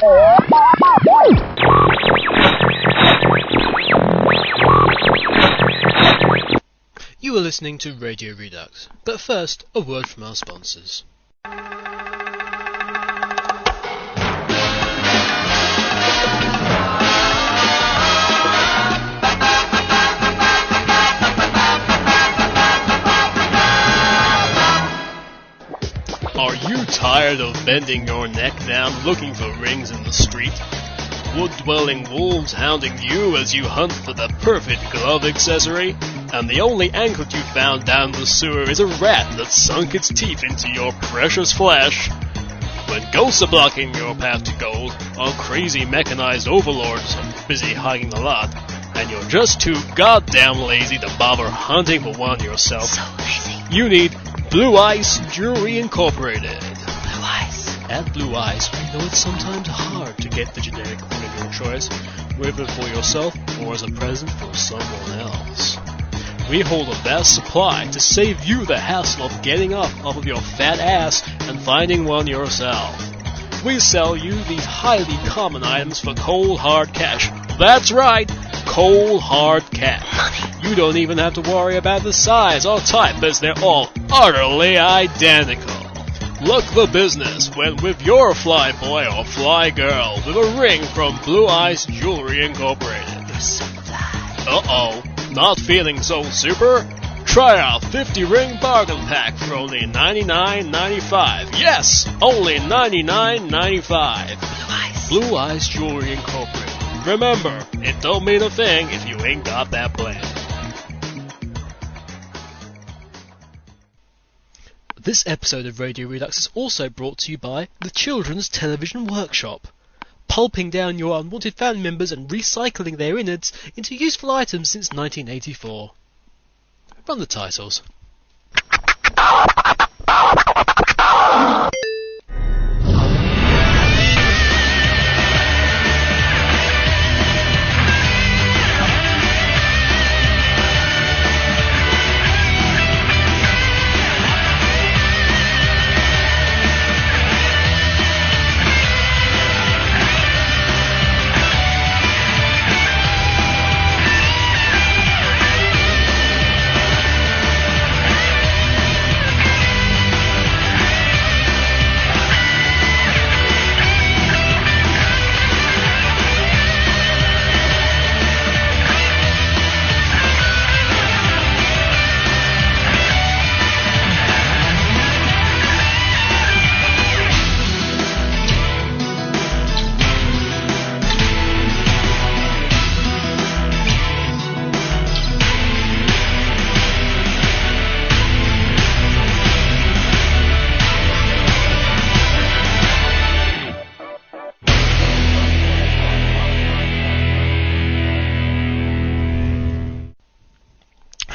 You are listening to Radio Redux, but first, a word from our sponsors. Are you tired of bending your neck down looking for rings in the street? Wood-dwelling wolves hounding you as you hunt for the perfect glove accessory? And the only anklet you found down the sewer is a rat that sunk its teeth into your precious flesh? When ghosts are blocking your path to gold, or crazy mechanized overlords are busy hogging the lot, and you're just too goddamn lazy to bother hunting for one yourself, So lazy. you need Blue Ice Jewelry Incorporated. Blue Ice. At Blue Ice, we know it's sometimes hard to get the generic one of your choice, whether for yourself or as a present for someone else. We hold a vast supply to save you the hassle of getting up off of your fat ass and finding one yourself. We sell you these highly common items for cold hard cash. That's right, cold hard cash. You don't even have to worry about the size or type, as they're all utterly identical. Look the business when with your fly boy or fly girl with a ring from Blue Ice Jewelry Incorporated. You're so fly. Uh-oh, not feeling so super? Try our 50-ring bargain pack for only $99.95. Yes, only $99.95. Blue Ice. Blue Ice Jewelry Incorporated. Remember, it don't mean a thing if you ain't got that bling. This episode of Radio Redux is also brought to you by the Children's Television Workshop, pulping down your unwanted family members and recycling their innards into useful items since 1984. Run the titles.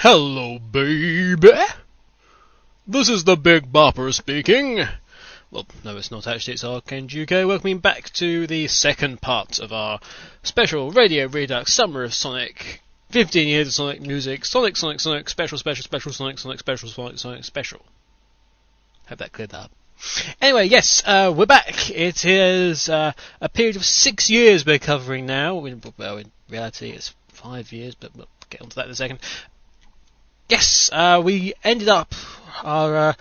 Hello, baby! This is the Big Bopper speaking. Well, no, it's not actually, it's Arcane UK. Welcoming back to the second part of our special Radio Redux Summer of Sonic. 15 years of Sonic music. Sonic, Sonic, Sonic, special, special, special, Sonic, Sonic, special, Sonic, Sonic, special. Hope that cleared that up. Anyway, yes, we're back. It is a period of 6 years we're covering now. Well, in reality, it's 5 years, but we'll get onto that in a second. Yes, we ended up at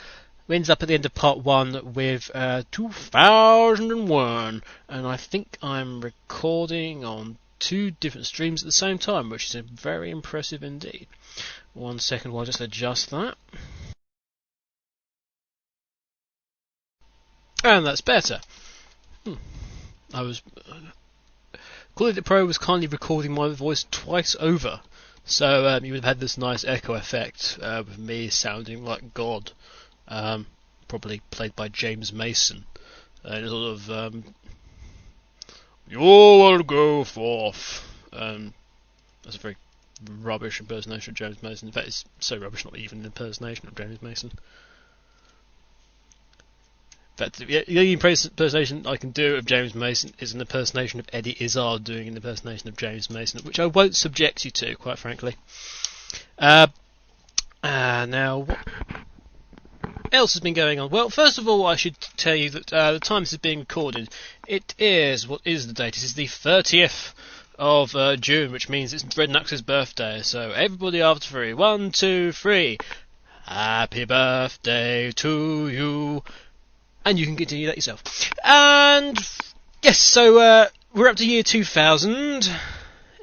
the end of part 1 with 2001, and I think I'm recording on 2 different streams at the same time, which is very impressive indeed. 1 second while I just adjust that. And that's better. Quality Pro was kindly recording my voice twice over. So you would have had this nice echo effect with me sounding like God, probably played by James Mason. And sort of, you will go forth. That's a very rubbish impersonation of James Mason. In fact, it's so rubbish, not even an impersonation of James Mason. In fact, the only impersonation I can do of James Mason is an impersonation of Eddie Izzard doing an impersonation of James Mason, which I won't subject you to, quite frankly. Now, what else has been going on? Well, first of all, I should tell you that the time this is being recorded, it is, what is the date? It is the 30th of June, which means it's Redux's birthday. So everybody after 3. 1, 2, 3. Happy birthday to you. And you can continue that yourself. And yes, so we're up to year 2000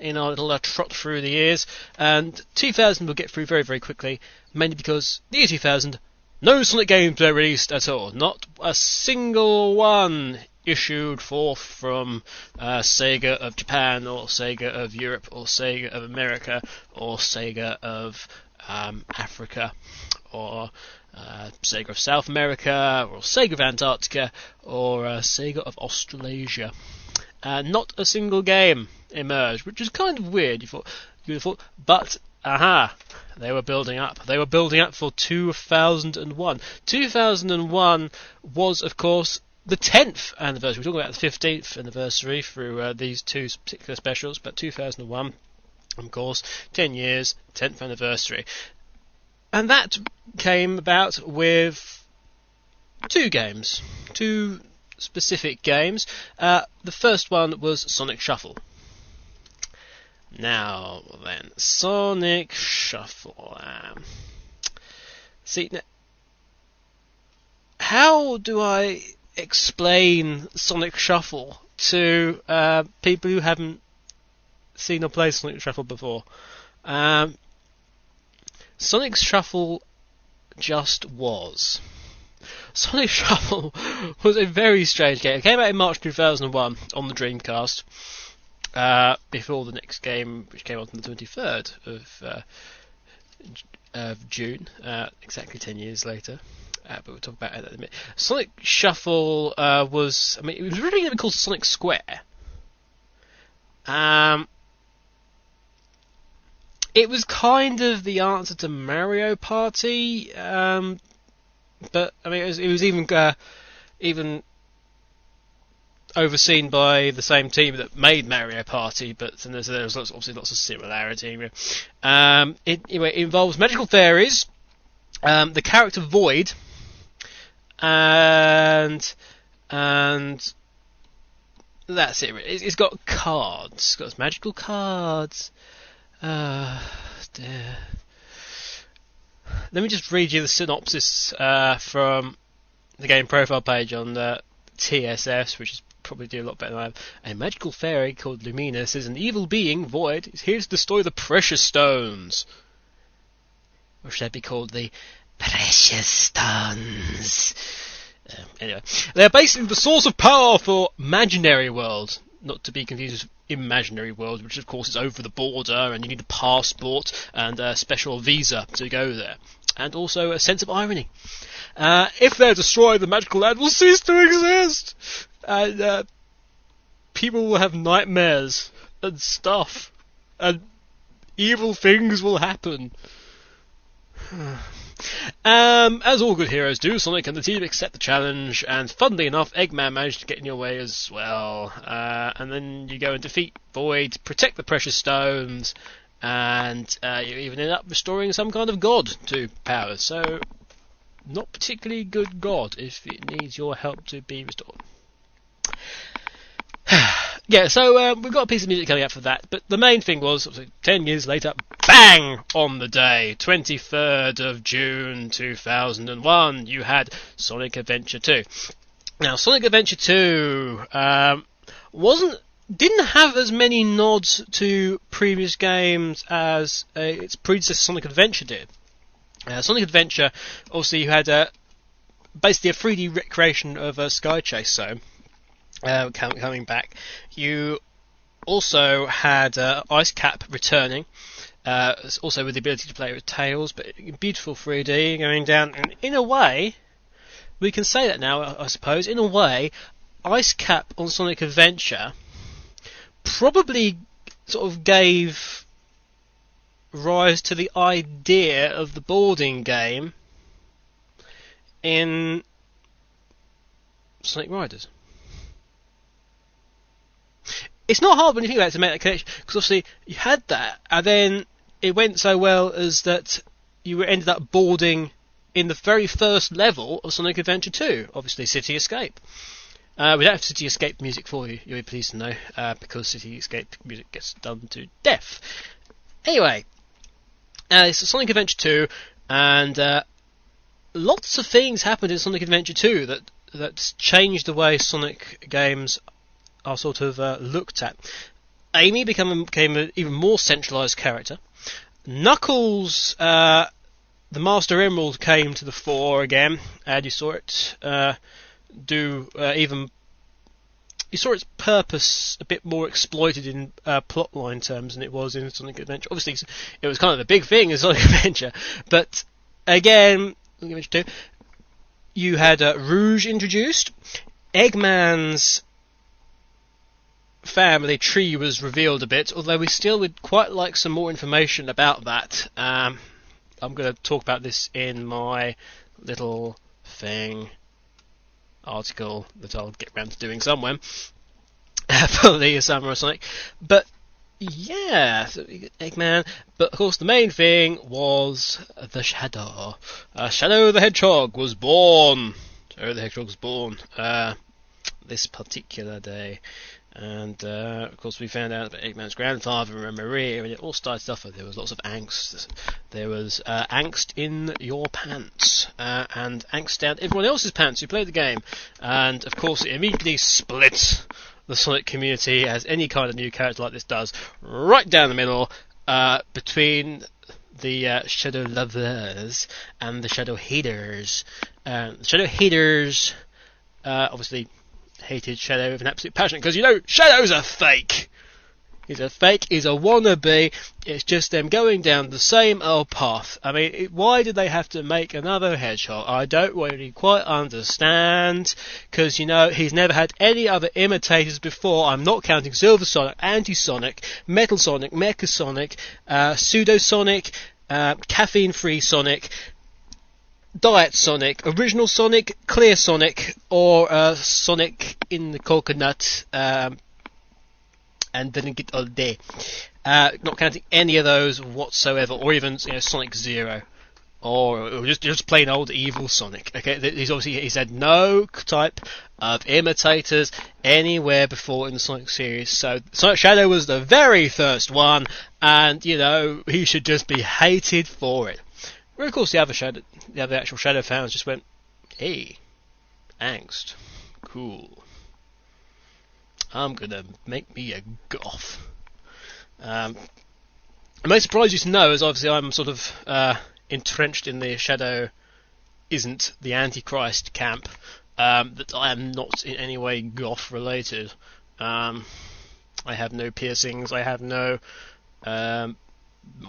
in our little trot through the years. And 2000 we'll get through very, very quickly, mainly because the year 2000, no Sonic games were released at all. Not a single one issued forth from Sega of Japan, or Sega of Europe, or Sega of America, or Sega of Africa, or Sega of South America, or Sega of Antarctica, or Sega of Australasia. Not a single game emerged, which is kind of weird. You would have thought, but they were building up. They were building up for 2001. 2001 was, of course, the 10th anniversary. We're talking about the 15th anniversary through these two particular specials, but 2001, of course, 10 years, 10th anniversary. And that came about with two specific games. The first one was Sonic Shuffle. Now then, Sonic Shuffle. How do I explain Sonic Shuffle to people who haven't seen or played Sonic Shuffle before? Sonic Shuffle just was. Sonic Shuffle was a very strange game. It came out in March 2001 on the Dreamcast, before the next game, which came out on the 23rd of June, exactly 10 years later. But we'll talk about it in a minute. Sonic Shuffle it was really going to be called Sonic Square. It was kind of the answer to Mario Party, but I mean, it was even overseen by the same team that made Mario Party, but there was obviously lots of similarity. It involves magical fairies, the character Void, and that's it. It's got cards. It's got magical cards. Dear. Let me just read you the synopsis from the game profile page on TSS, which is probably do a lot better than I have. A magical fairy called Luminous is an evil being, Void, is here to destroy the precious stones. Or should that be called the Precious Stones? Anyway, they are basically the source of power for Imaginary World, not to be confused with Imaginary World, which of course is over the border, and you need a passport and a special visa to go there, and also a sense of irony. If they're destroyed, the magical land will cease to exist, and people will have nightmares and stuff, and evil things will happen. As all good heroes do, Sonic and the team accept the challenge, and funnily enough, Eggman managed to get in your way as well. And then you go and defeat Void, protect the precious stones, and you even end up restoring some kind of god to power. So, not particularly good god if it needs your help to be restored. Yeah, so we've got a piece of music coming out for that, but the main thing was, 10 years later, bang! On the day, 23rd of June 2001, you had Sonic Adventure 2. Now, Sonic Adventure 2 didn't have as many nods to previous games as its predecessor Sonic Adventure did. Sonic Adventure, obviously, you had basically a 3D recreation of Sky Chase Zone. Coming back, you also had Ice Cap returning, also with the ability to play with Tails, but beautiful 3D going down. And in a way, we can say that now, I suppose. In a way, Ice Cap on Sonic Adventure probably sort of gave rise to the idea of the boarding game in Sonic Riders. It's not hard when you think about it to make that connection, because obviously you had that, and then it went so well as that you ended up boarding in the very first level of Sonic Adventure 2, obviously City Escape. We don't have City Escape music for you, you'll be pleased to know, because City Escape music gets done to death. Anyway, it's Sonic Adventure 2, and lots of things happened in Sonic Adventure 2 that changed the way Sonic games are sort of looked at. Amy became an even more centralised character. Knuckles, the Master Emerald, came to the fore again, and you saw it you saw its purpose a bit more exploited in plotline terms than it was in Sonic Adventure. Obviously, it was kind of a big thing in Sonic Adventure, but again, Sonic Adventure 2, you had Rouge introduced. Eggman's family tree was revealed a bit, although we still would quite like some more information about that. I'm going to talk about this in my little article that I'll get around to doing somewhere for the Samurai Sonic. But yeah, so Eggman. But of course, the main thing was the Shadow. Shadow the Hedgehog was born. This particular day. And of course we found out about Eggman's grandfather and Maria, and it all started off with there was lots of angst. There was angst in your pants, and angst down everyone else's pants who played the game. And of course it immediately split the Sonic community, as any kind of new character like this does, right down the middle, between the Shadow lovers and the Shadow haters. The Shadow haters obviously hated Shadow with an absolute passion, because Shadow's a fake. He's a fake, he's a wannabe. It's just them going down the same old path. I mean, why did they have to make another Hedgehog? I don't really quite understand, because he's never had any other imitators before. I'm not counting Silver Sonic, Anti-Sonic, Metal Sonic, Mecha Sonic, Pseudo Sonic, Caffeine-Free Sonic, Diet Sonic, Original Sonic, Clear Sonic, or Sonic in the Coconut, and then get all day. Not counting any of those whatsoever, or even Sonic Zero, or just plain old evil Sonic. Okay, he's had no type of imitators anywhere before in the Sonic series. So Sonic Shadow was the very first one, and he should just be hated for it. Well, of course, the other actual Shadow fans just went, "Hey, angst, cool. I'm gonna make me a goth." It may surprise you to know, as obviously I'm sort of entrenched in the Shadow isn't the Antichrist camp, that I am not in any way goth related. I have no piercings. I have no. I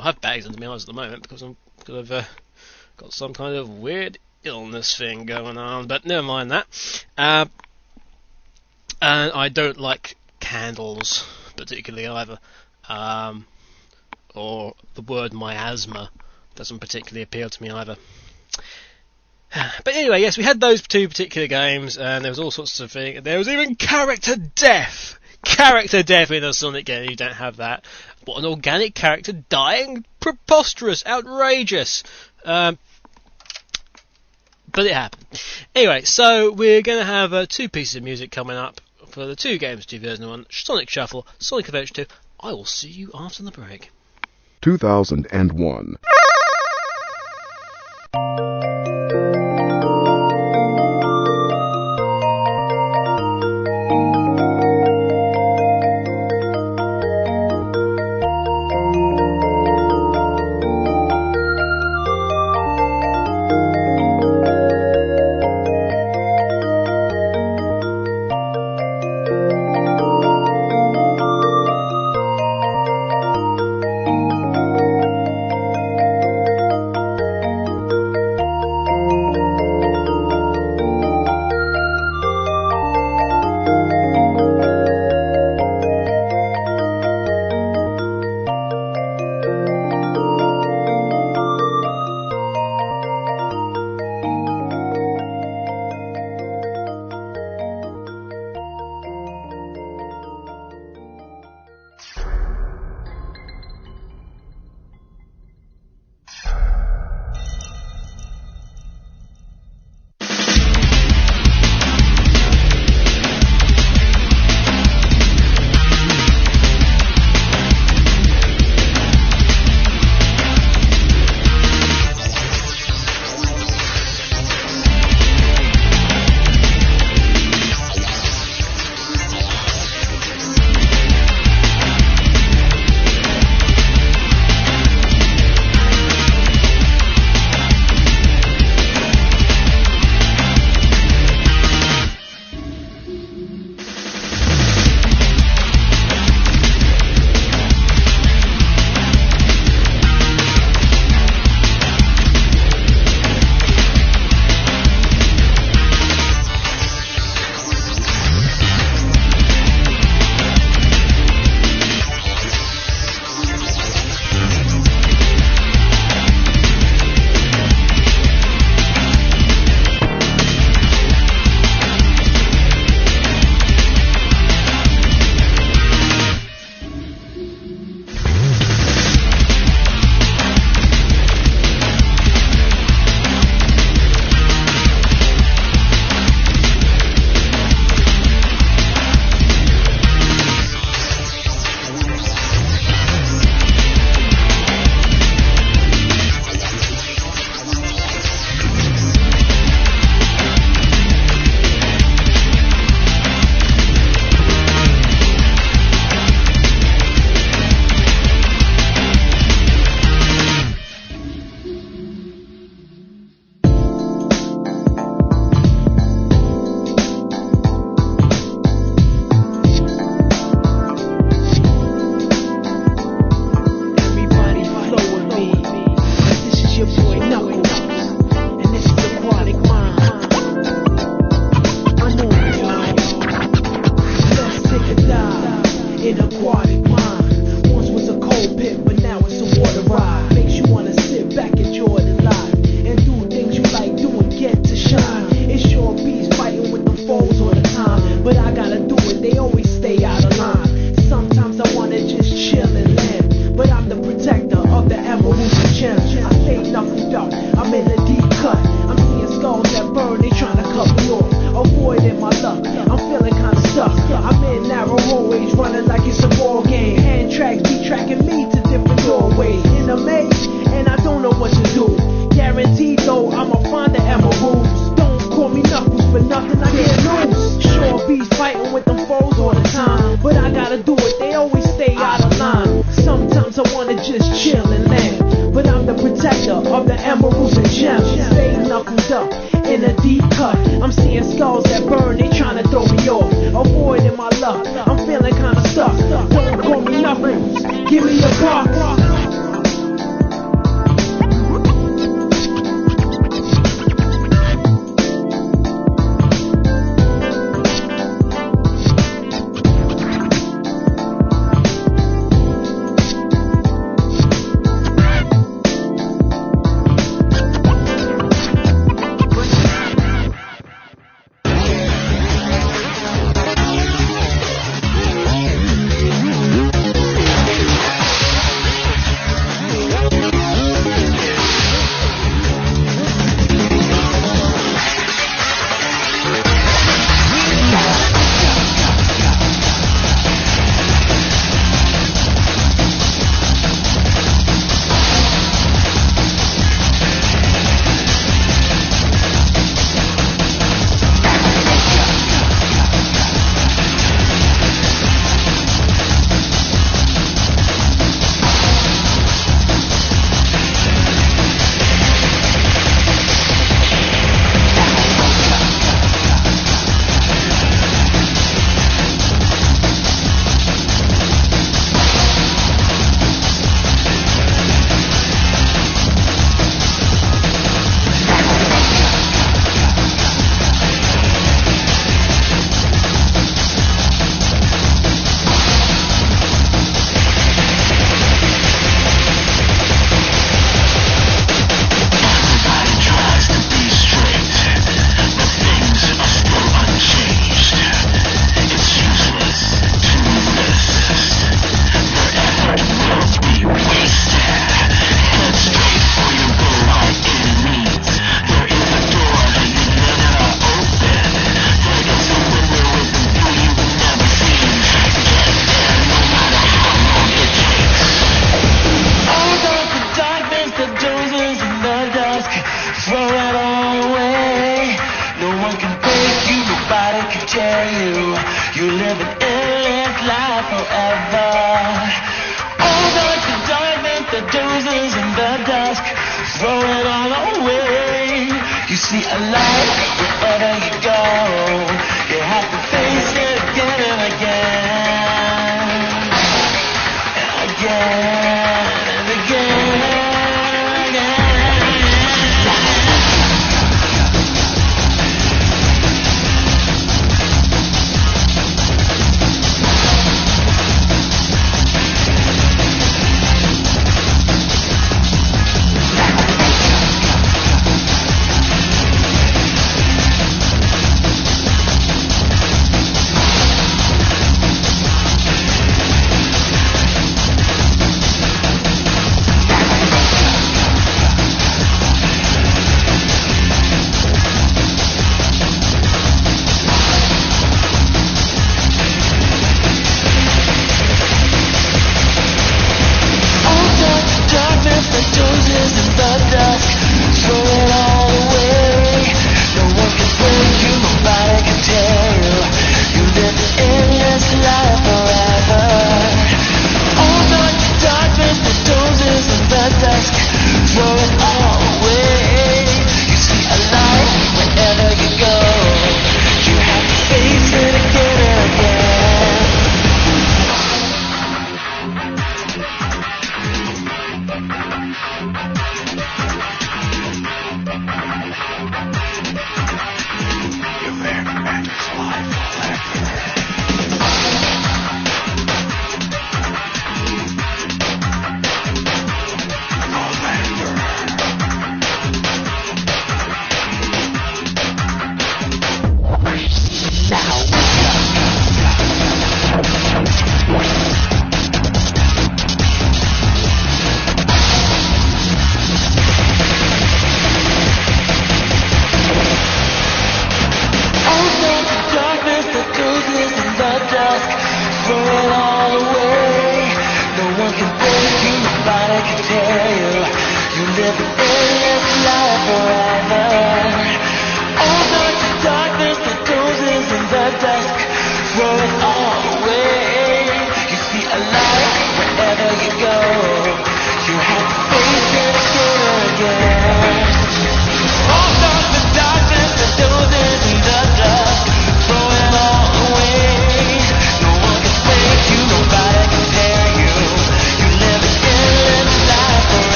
have bags under my eyes at the moment because I've got some kind of weird illness thing going on, but never mind that. And I don't like candles particularly either, or the word miasma doesn't particularly appeal to me either. But anyway, yes, we had those two particular games, and there was all sorts of things. There was even character death! Character death in a Sonic game, you don't have that. What, an organic character dying? Preposterous, outrageous. But it happened. Anyway, so we're going to have two pieces of music coming up for the two games, 2001, Sonic Shuffle, Sonic Adventure 2. I will see you after the break. 2001. fighting with them foes all the time. But I gotta do it, they always stay out of line. Sometimes I wanna just chill and laugh, but I'm the protector of the emeralds and gems. Stay knuckled up in a deep cut. I'm seeing skulls that burn, they tryna throw me off. Avoiding my luck, I'm feeling kinda stuck. Don't call me Knuckles, give me a buck.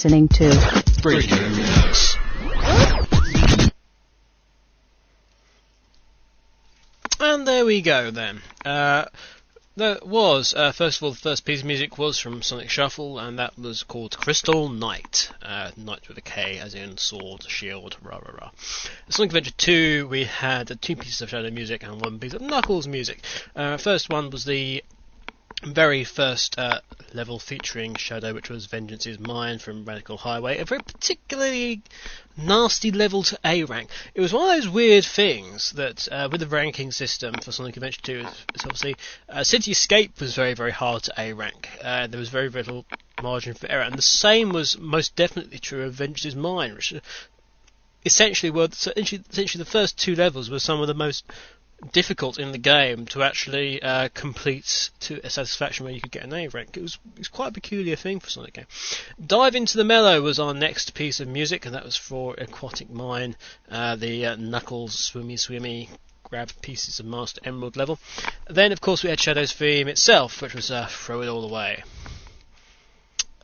listening to Radio Redux. And there we go then. That was, first of all, the first piece of music was from Sonic Shuffle, and that was called Crystal Knight. Knight with a K, as in sword, shield, rah rah rah. Sonic Adventure 2, we had 2 pieces of Shadow music and 1 piece of Knuckles music. First one was the very first level featuring Shadow, which was Vengeance is Mine from Radical Highway, a very particularly nasty level to A rank. It was one of those weird things that with the ranking system for Sonic Adventure 2, it's obviously City Escape was very, very hard to A rank. There was very little margin for error, and the same was most definitely true of Vengeance is Mine, which essentially the first 2 levels were some of the most difficult in the game to actually complete to a satisfaction where you could get an A rank. It was quite a peculiar thing for Sonic game. Dive into the Mellow was our next piece of music, and that was for Aquatic Mine, the Knuckles swimmy grab pieces of Master Emerald level. Then of course we had Shadow's theme itself, which was Throw It All Away.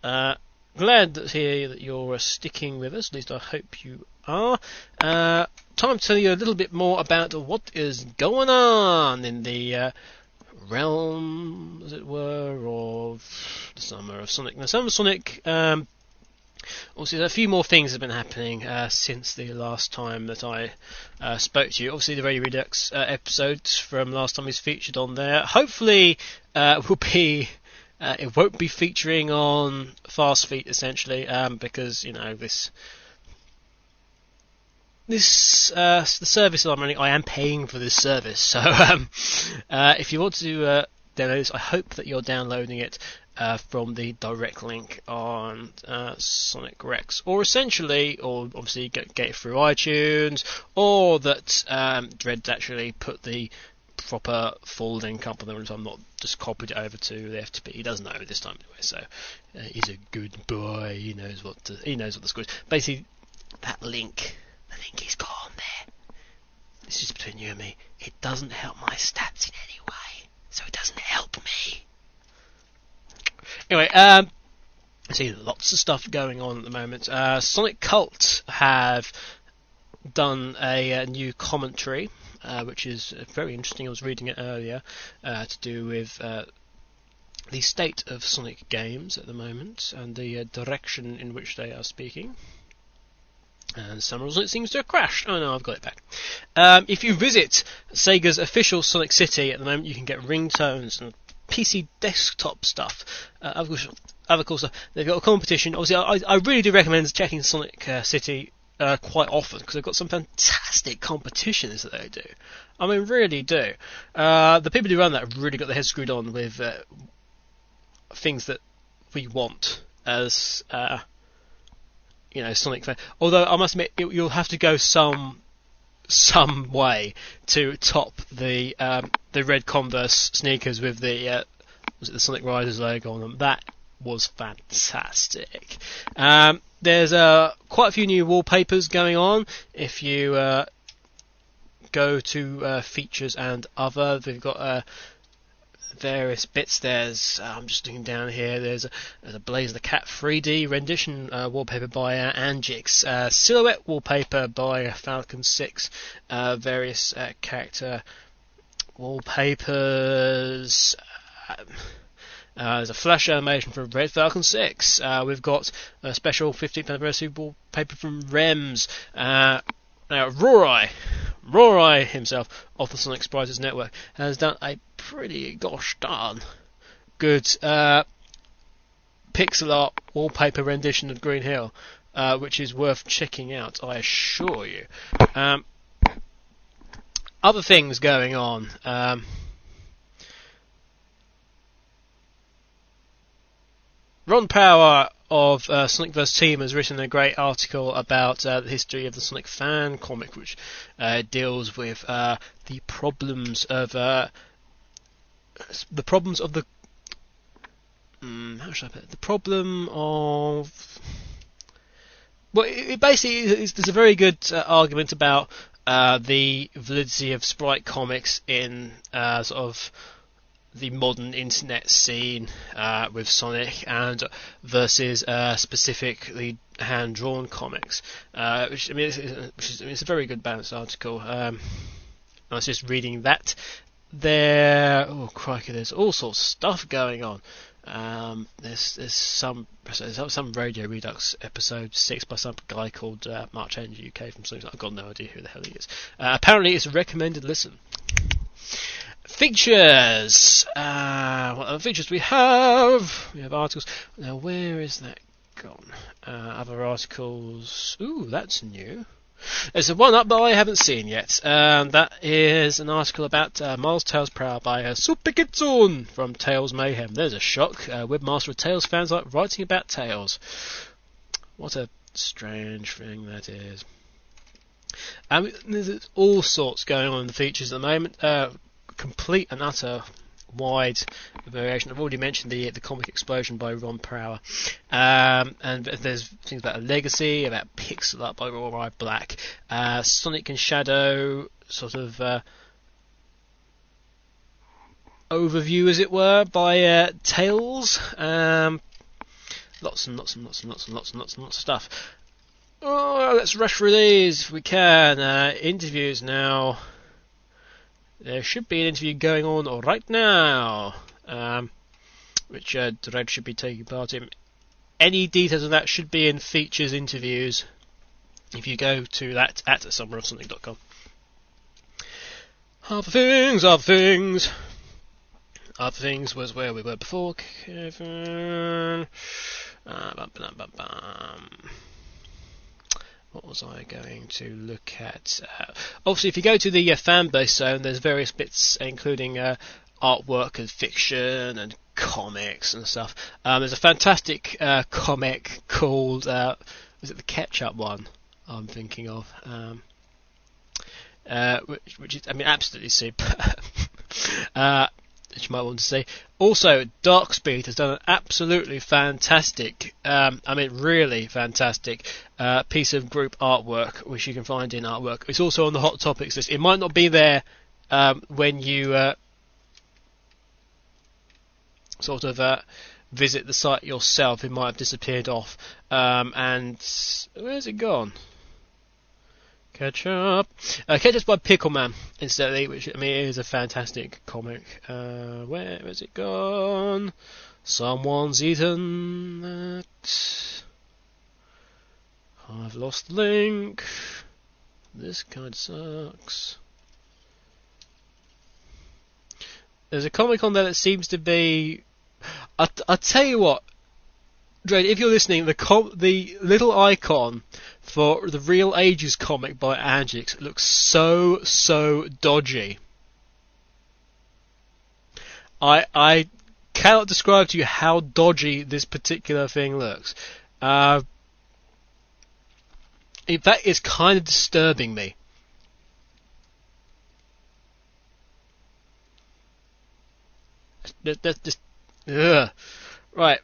Glad to hear that you're sticking with us, at least I hope you are. Time to tell you a little bit more about what is going on in the realm, as it were, of the Summer of Sonic. Now, Summer of Sonic, obviously a few more things have been happening since the last time that I spoke to you. Obviously the Radio Redux episodes from last time is featured on there. Hopefully it won't be featuring on Fast Feet, essentially, because, you know, the service that I'm running, I am paying for this service, so if you want to download this, I hope that you're downloading it from the direct link on Sonic Rex, or obviously get it through iTunes, or that Dred's actually put the proper full link up on them, so I'm not just copied it over to the FTP. He does know this time anyway, so he's a good boy. He knows what the score is. Basically, that link. The link is got on there. This is between you and me. It doesn't help my stats in any way, so it doesn't help me. Anyway, I see lots of stuff going on at the moment. Sonic Cult have done a new commentary, which is very interesting. I was reading it earlier, to do with the state of Sonic games at the moment and the direction in which they are speaking. And Summer it seems to have crashed. Oh no, I've got it back. If you visit Sega's official Sonic City at the moment, you can get ringtones and PC desktop stuff. Other cool stuff. They've got a competition. Obviously, I really do recommend checking Sonic City quite often, because they've got some fantastic competitions that they do. I mean, really do. The people who run that have really got their heads screwed on with things that we want as Sonic fan. Although I must admit, you'll have to go some way to top the red Converse sneakers with the Sonic Riders logo on them. That was fantastic. There's quite a few new wallpapers going on. If you go to features and other, they've got various bits. There's I'm just looking down here. There's a Blaze the Cat 3D rendition wallpaper by Angix, silhouette wallpaper by Falcon 6, various character wallpapers. There's a flash animation from Red Falcon 6. We've got a special 15th anniversary wallpaper from Rems. Now, Rorai himself, of the Sonic Sprites Network, has done a pretty gosh darn good pixel art wallpaper rendition of Green Hill, which is worth checking out, I assure you. Other things going on. Ron Power of Sonic vs. Team has written a great article about the history of the Sonic fan comic, which deals with the problems of the how should I put it? The problem of, well, it basically there's a very good argument about the validity of sprite comics in sort of the modern internet scene with Sonic and versus specifically hand-drawn comics, which I mean, it's a very good balanced article. I was just reading that. Oh crikey, there's all sorts of stuff going on. There's some Radio Redux episode 6 by some guy called March Energy UK from something. I've got no idea who the hell he is. Apparently it's a recommended listen. Features. What other features we have? We have articles. Now where is that gone? Other articles. Ooh, that's new. There's one up that I haven't seen yet. That is an article about Miles Tales Proud by Super Kitsune from Tales Mayhem. There's a shock. Webmaster of Tales fans like writing about Tales. What a strange thing that is. There's all sorts going on in the features at the moment. Complete and utter wide variation. I've already mentioned the comic explosion by Ron Prower, and there's things about a legacy, about Pixel Up by Rory Black, Sonic and Shadow sort of overview, as it were, by Tales. Lots of stuff. Oh, let's rush through these if we can. Interviews now. There should be an interview going on right now, which Dredd should be taking part in. Any details of that should be in features interviews if you go to that at summerofsonic.com. Other things was where we were before, Kevin. What was I going to look at? Obviously, if you go to the fanbase zone, there's various bits, including artwork and fiction and comics and stuff. There's a fantastic comic called, was it the Ketchup one I'm thinking of? Which is, I mean, absolutely superb. Which you might want to see. Also, Darkspeed has done an absolutely fantastic, really fantastic piece of group artwork, which you can find in Artwork. It's also on the Hot Topics list. It might not be there when you visit the site yourself. It might have disappeared off. And where's it gone? Ketchup. Ketchup's by Pickleman, incidentally, which, I mean, is a fantastic comic. Where has it gone? Someone's eaten that. I've lost the link. This kind of sucks. There's a comic on there that seems to be... I'll tell you what, Dredd, if you're listening, the little icon for the Real Ages comic by Agix looks so dodgy. I cannot describe to you how dodgy this particular thing looks. In fact, it's kind of disturbing me. That's just... Ugh. Right.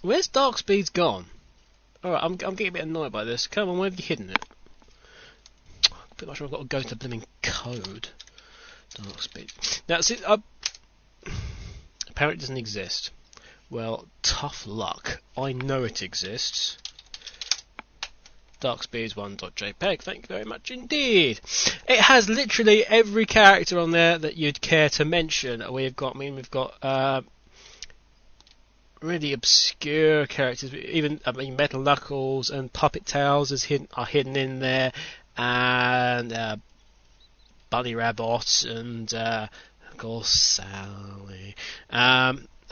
Where's Darkspeed's gone? Alright, I'm getting a bit annoyed by this. Come on, where have you hidden it? Pretty much I've got to go to blooming code. Darkspeed. Now, see, apparently it doesn't exist. Well, tough luck. I know it exists. Darkspeed1.jpg, thank you very much indeed. It has literally every character on there that you'd care to mention. We've got really obscure characters, even Metal Knuckles and Puppet Tails are hidden in there, and Bunny Rabbit and of course Sally,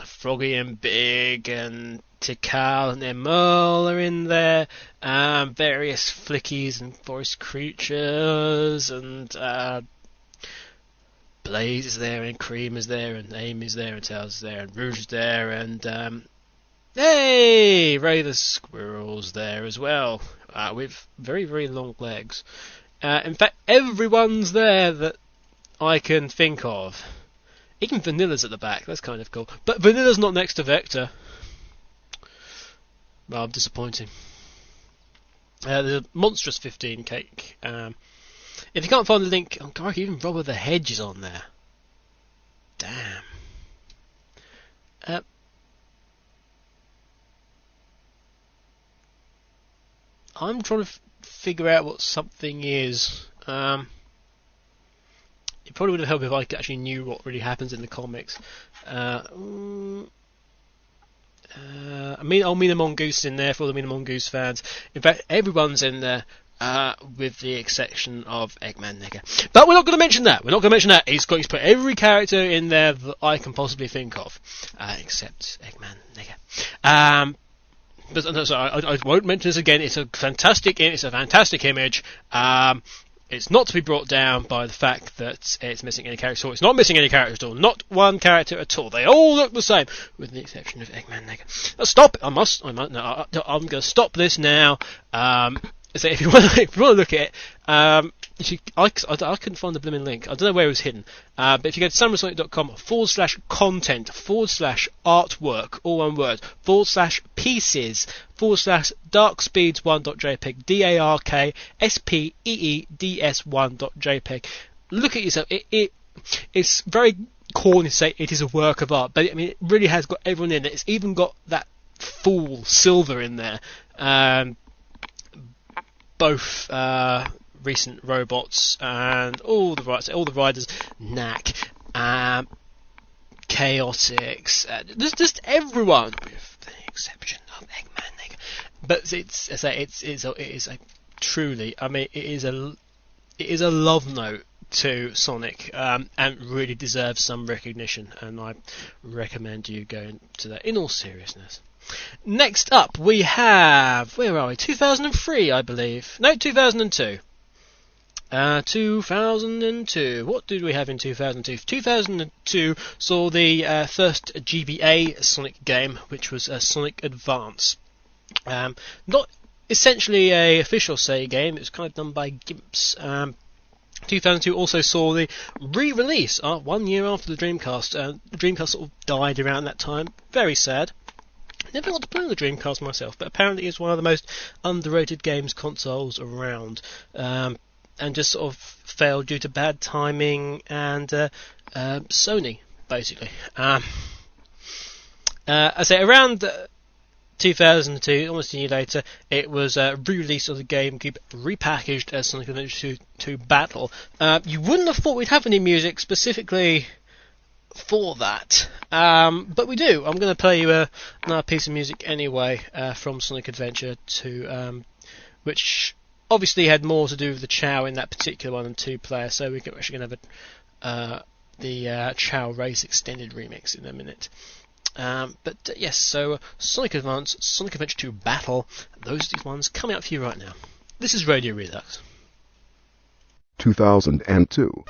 Froggy and Big and Tikal and Merle are in there, various Flickies and forest creatures, and Blaze is there, and Cream is there, and Aim is there, and Tails is there, and Rouge is there, and hey, Ray the Squirrel's there as well, with very, very long legs. In fact, everyone's there that I can think of. Even Vanilla's at the back, that's kind of cool. But Vanilla's not next to Vector. Well, disappointing. There's a monstrous 15 cake. If you can't find the link, oh God, even Robert the Hedge is on there. Damn. I'm trying to figure out what something is. It probably would have helped if I actually knew what really happens in the comics. I mean, Mina Mongoose in there for all the Mina Mongoose fans. In fact, everyone's in there, with the exception of Eggman Nigger. But we're not going to mention that. He's put every character in there that I can possibly think of, except Eggman Nigger. But no, sorry, I won't mention this again. It's a fantastic image. It's not to be brought down by the fact that it's missing any characters at all. It's not missing any characters at all. Not one character at all. They all look the same, with the exception of Eggman Nigger. Stop! I'm going to stop this now. So if you want to look at it, I couldn't find the blooming link. I don't know where it was hidden. But if you go to samurai.com/content/artwork, all one word, /pieces, /darkspeeds1.jpg, DARKSPEEDS1.jpg. Look at yourself. It's very corny to say it is a work of art, but I mean, it really has got everyone in it. It's even got that fool Silver in there. Both recent robots and all the riders, Knack, Chaotix, just everyone, with the exception of Eggman Nigger. But it is a truly, I mean, it is a love note to Sonic, and really deserves some recognition. And I recommend you going to that in all seriousness. Next up, we have, where are we? 2003, I believe. No, 2002. 2002. What did we have in 2002? 2002 saw the first GBA Sonic game, which was Sonic Advance. Not essentially a official Sega game. It was kind of done by Gimps. 2002 also saw the re-release 1 year after the Dreamcast. The Dreamcast sort of died around that time. Very sad. Never got to play on the Dreamcast myself, but apparently it's one of the most underrated games consoles around, and just sort of failed due to bad timing and Sony, basically. I say around 2002, almost a year later, it was re-released on the GameCube, repackaged as Sonic Adventure 2 Battle. You wouldn't have thought we'd have any music specifically for that, but we do. I'm going to play you another piece of music anyway, from Sonic Adventure 2, which obviously had more to do with the Chow in that particular one than 2-player, so we're actually going to have the Chow Race extended remix in a minute. But yes, so Sonic Advance, Sonic Adventure 2 Battle, those are these ones coming out for you right now. This is Radio Redux. 2002.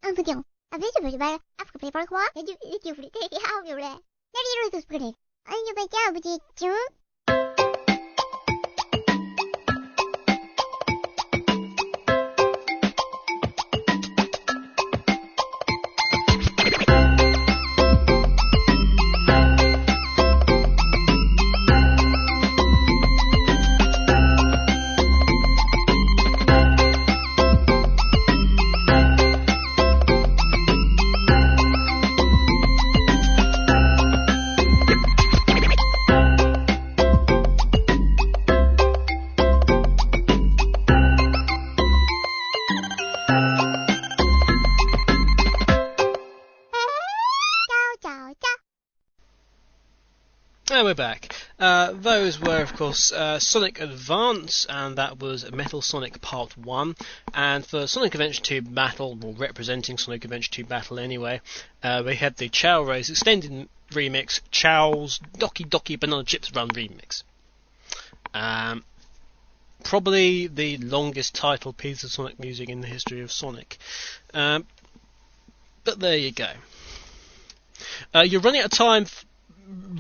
아무튼 아베이스 말 아프고 배벌과 내주 우리 되게 하오요래 내리로도 그래 아니 배자 아버지 좀 And we're back. Those were, of course, Sonic Advance, and that was Metal Sonic Part 1. And for Sonic Adventure 2 Battle, well, representing Sonic Adventure 2 Battle anyway, we had the Chow Race Extended Remix, Chow's Doki Doki Banana Chips Run Remix. Probably the longest title piece of Sonic music in the history of Sonic. But there you go. You're running out of time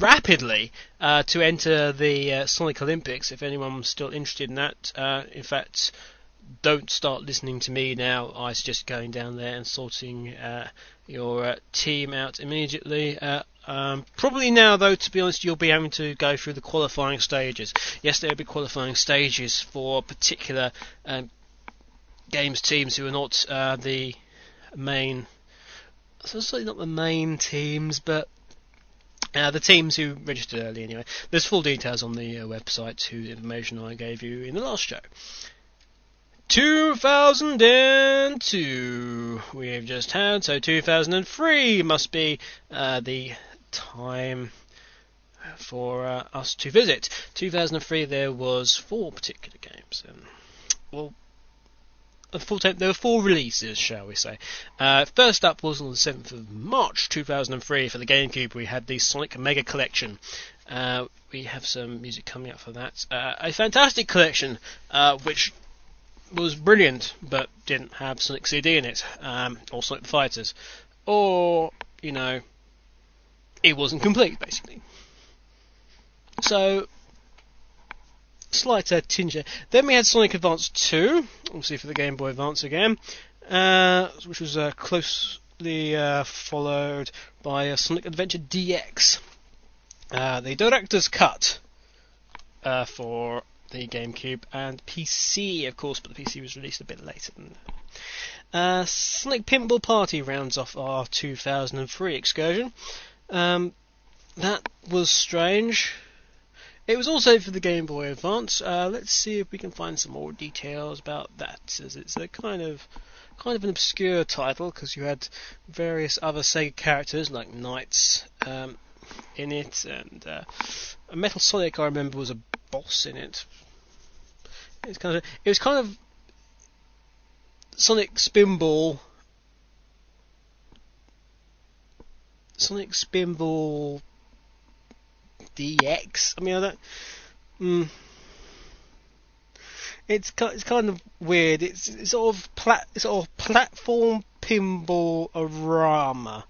rapidly to enter the Sonic Olympics, if anyone's still interested in that. In fact, don't start listening to me now. I suggest going down there and sorting your team out immediately. Probably now, though, to be honest, you'll be having to go through the qualifying stages. Yes, there will be qualifying stages for particular games teams who are not the main... Certainly not the main teams, but the teams who registered early anyway. There's full details on the website whose information I gave you in the last show. 2002 we have just had, so 2003 must be the time for us to visit. 2003 there was 4 particular games. There were 4 releases, shall we say. First up was on the 7th of March 2003 for the GameCube. We had the Sonic Mega Collection. We have some music coming up for that. A fantastic collection, which was brilliant, but didn't have Sonic CD in it, or Sonic the Fighters. Or, it wasn't complete, basically. So, slight tinge. Then we had Sonic Advance 2, obviously for the Game Boy Advance again, which was closely followed by Sonic Adventure DX, the Director's Cut for the GameCube and PC, of course, but the PC was released a bit later than that. Sonic Pinball Party rounds off our 2003 excursion. That was strange. It was also for the Game Boy Advance. Let's see if we can find some more details about that, as it's a kind of an obscure title, because you had various other Sega characters like Knights in it, and Metal Sonic, I remember, was a boss in it. It was kind of Sonic Spinball DX. I mean, I don't. It's kind of weird. It's sort of platform pinball arama.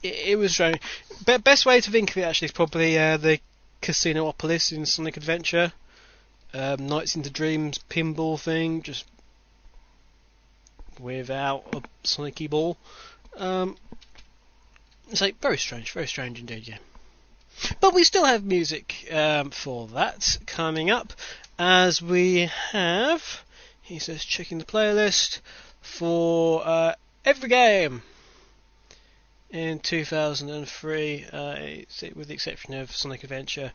It was strange. Best way to think of it actually is probably the Casinopolis in Sonic Adventure, Nights into Dreams pinball thing, just without a Sonic-y ball. It's like very strange indeed, yeah. But we still have music for that coming up, as we have, he says, checking the playlist for every game in 2003, with the exception of Sonic Adventure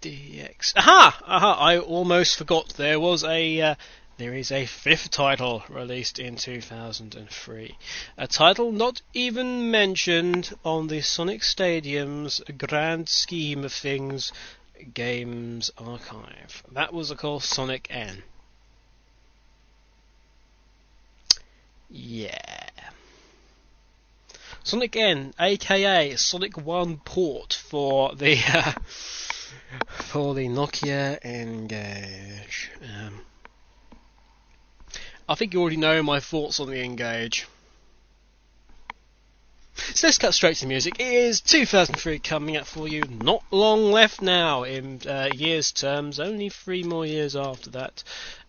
DX. Aha! I almost forgot there is a 5th title released in 2003. A title not even mentioned on the Sonic Stadium's grand scheme of things games archive. That was, of course, Sonic N. Yeah. Sonic N, aka Sonic 1 port for the For the Nokia Engage. I think you already know my thoughts on the Engage. So let's cut straight to music. It is 2003 coming up for you. Not long left now in years terms. Only 3 more years after that.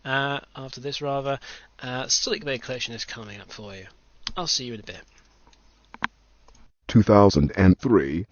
After this, rather. Sonic Bay Collection is coming up for you. I'll see you in a bit. 2003.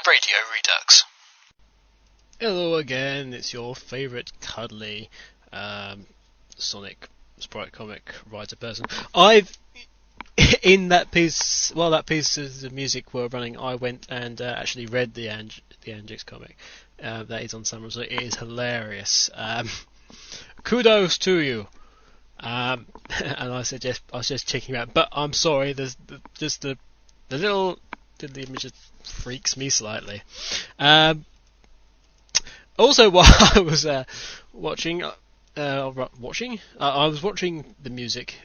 Radio Redux. Hello again, it's your favourite cuddly Sonic sprite comic writer person. In that piece, while that piece of the music were running, I went and actually read the Anjix comic that is on Summer, so it is hilarious. Kudos to you. And I was just checking out, but I'm sorry, there's just the little image just freaks me slightly. Also, while I was watching, I was watching the music,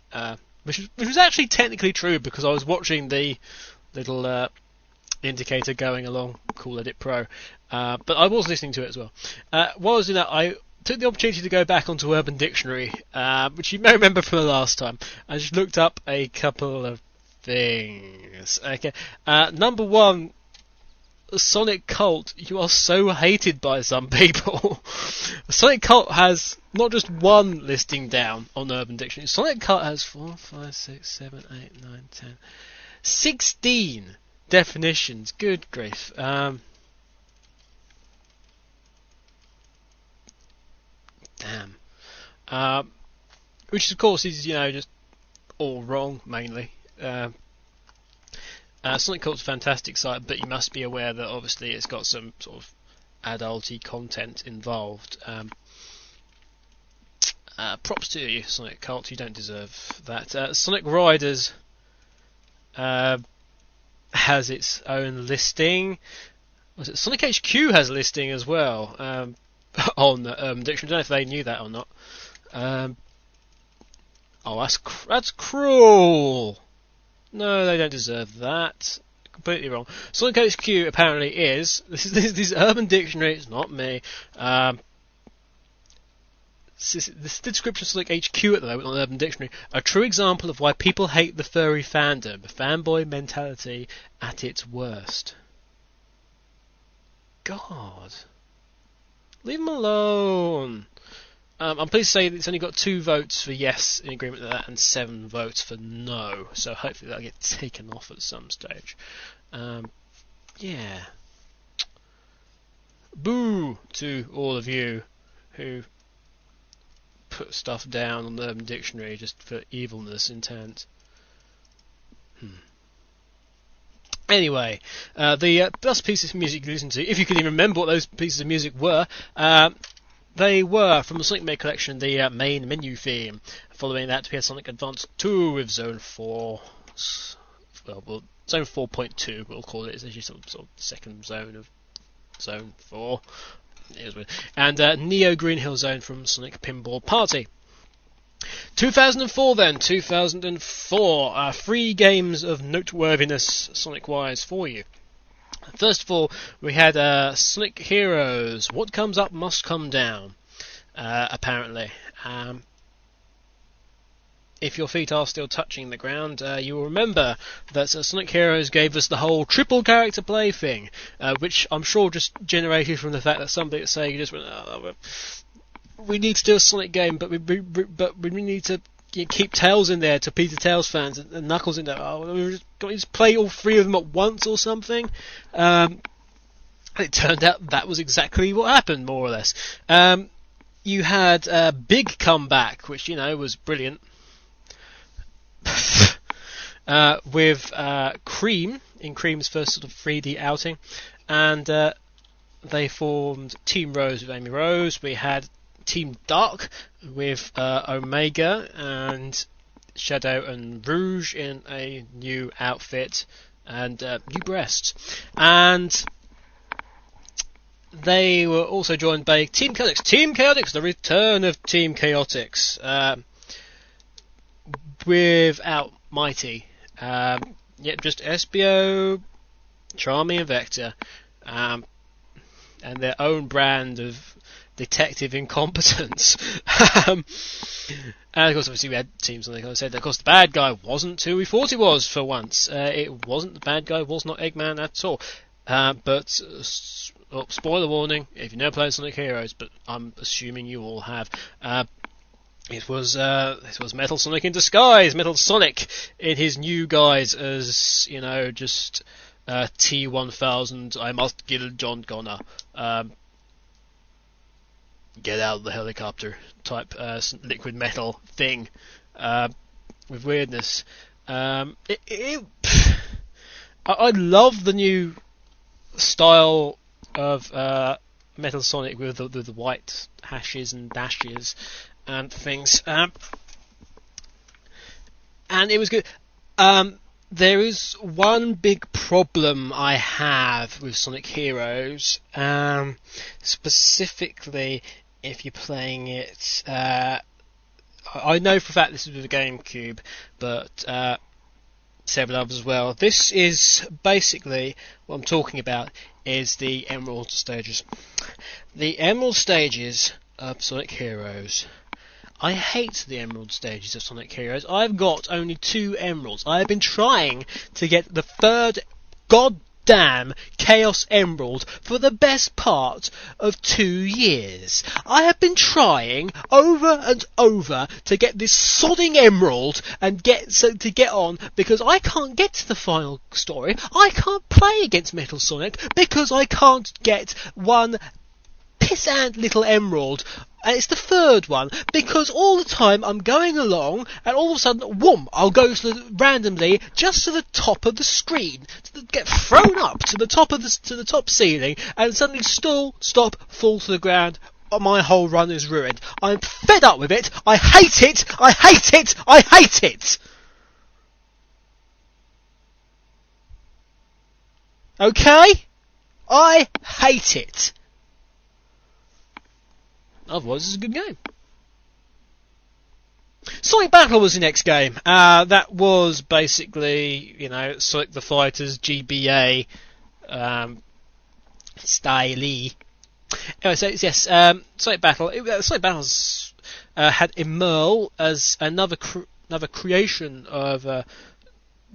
which was actually technically true because I was watching the little indicator going along Cool Edit Pro, but I was listening to it as well. While I was doing that, I took the opportunity to go back onto Urban Dictionary, which you may remember from the last time. I just looked up a couple of things. Okay, number one, Sonic Cult. You are so hated by some people. Sonic Cult has not just one listing down on Urban Dictionary. Sonic Cult has 4, 5, 6, 7, 8, 9, 10, 16 definitions. Good grief. Damn. Which of course is, just all wrong, mainly. Sonic Cult's a fantastic site, but you must be aware that obviously it's got some sort of adulty content involved. Props to you, Sonic Cult, you don't deserve that. Sonic Riders has its own listing. Was it Sonic HQ has a listing as well on Urban Dictionary? I don't know if they knew that or not. That's cruel. No, they don't deserve that. Completely wrong. Sonic HQ apparently is. This is Urban Dictionary. It's not me. This is the description of Sonic HQ at the moment on Urban Dictionary. A true example of why people hate the furry fandom. Fanboy mentality at its worst. God, leave them alone. I'm pleased to say that it's only got 2 votes for yes in agreement with that and 7 votes for no. So hopefully that'll get taken off at some stage. Yeah. Boo to all of you who put stuff down on the Urban Dictionary just for evilness intent. Anyway, the best pieces of music you listen to, if you can even remember what those pieces of music were, they were from the Sonic Made collection, the main menu theme. Following that, we had Sonic Advance 2 with Zone 4. Well, Zone 4.2, we'll call it. It's actually some sort of second zone of Zone 4. It was weird. And Neo Green Hill Zone from Sonic Pinball Party. 2004 then. 2004. 3 games of noteworthiness Sonic-wise for you. First of all, we had Sonic Heroes. What comes up must come down, apparently. If your feet are still touching the ground, you will remember that Sonic Heroes gave us the whole triple character play thing, which I'm sure just generated from the fact that somebody at Sega just went, we need to do a Sonic game, but we need to keep Tails in there to Peter Tails fans and Knuckles in there. We just play all 3 of them at once or something. It turned out that was exactly what happened, more or less. You had Big Comeback, which was brilliant, with Cream in Cream's first sort of 3D outing, and they formed Team Rose with Amy Rose. We had Team Dark with Omega and Shadow and Rouge in a new outfit and new breasts. And they were also joined by Team Chaotix. Team Chaotix, the return of Team Chaotix. Without Mighty. Just SBO, Charmy and Vector, and their own brand of detective incompetence. And of course, obviously, we had Team Sonic. Like I said, of course, the bad guy wasn't who we thought he was for once. It wasn't the bad guy. Was not Eggman at all. But spoiler warning: if you never played Sonic Heroes, but I'm assuming you all have. It was Metal Sonic in disguise. Metal Sonic in his new guise as, just T-1000. I must kill John Connor. Get out of the helicopter type liquid metal thing with weirdness. I love the new style of Metal Sonic with the white hashes and dashes and things, and it was good. There is one big problem I have with Sonic Heroes, specifically if you're playing it. I know for a fact this is with the GameCube, but several others as well. This is basically what I'm talking about is the Emerald stages. The Emerald stages of Sonic Heroes. I hate the Emerald stages of Sonic Heroes. I've got only 2 Emeralds. I have been trying to get the 3rd goddamn Chaos Emerald for the best part of 2 years. I have been trying over and over to get this sodding Emerald and get on, because I can't get to the final story. I can't play against Metal Sonic because I can't get one pissant little Emerald. And it's the 3rd one, because all the time I'm going along, and all of a sudden, whoom, I'll go randomly just to the top of the screen, get thrown up to the top ceiling, and suddenly stop, fall to the ground. My whole run is ruined. I'm fed up with it. I hate it. I hate it. I hate it. Okay? I hate it. Otherwise, it's a good game. Sonic Battle was the next game. That was basically, Sonic the Fighter's GBA style. Anyway, so yes, Sonic Battle. Sonic Battle's had Emerl as another creation of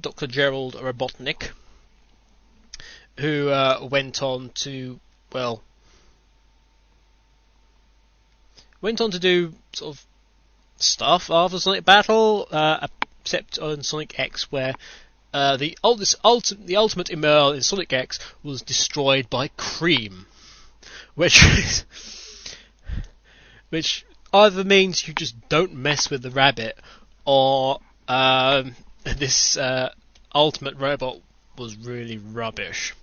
Dr. Gerald Robotnik, who went on to do sort of stuff after Sonic Battle, except on Sonic X, where the ultimate Emerl in Sonic X was destroyed by Cream, which either means you just don't mess with the rabbit, or this ultimate robot was really rubbish.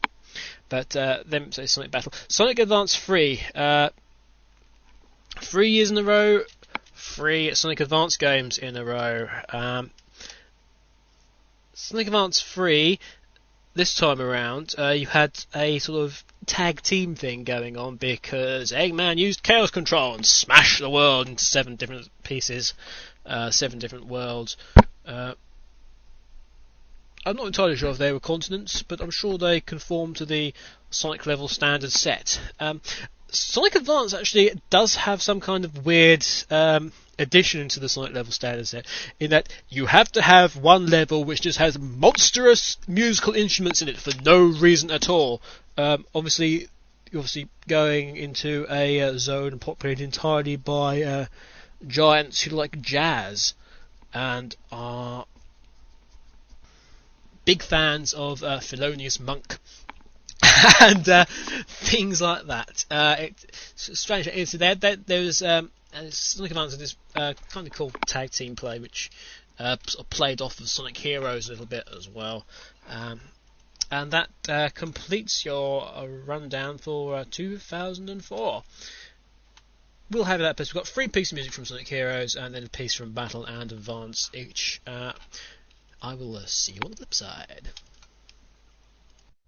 But then say Sonic Battle, Sonic Advance 3. 3 years in a row, 3 Sonic Advance games in a row. Sonic Advance 3, this time around, you had a sort of tag team thing going on, because Eggman used Chaos Control and smashed the world into 7 different pieces, 7 different worlds. I'm not entirely sure if they were continents, but I'm sure they conform to the Sonic level standard set. Sonic Advance actually does have some kind of weird addition to the Sonic level standard set, in that you have to have one level which just has monstrous musical instruments in it for no reason at all. Obviously going into a zone populated entirely by giants who like jazz and are big fans of Thelonious Monk. And things like that. It's strange. There was Sonic Advance had this kind of cool tag team play, which sort of played off of Sonic Heroes a little bit as well. And that completes your rundown for 2004. We'll have that, but we've got 3 pieces of music from Sonic Heroes and then a piece from Battle and Advance each. I will see you on the flip side.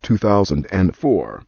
2004.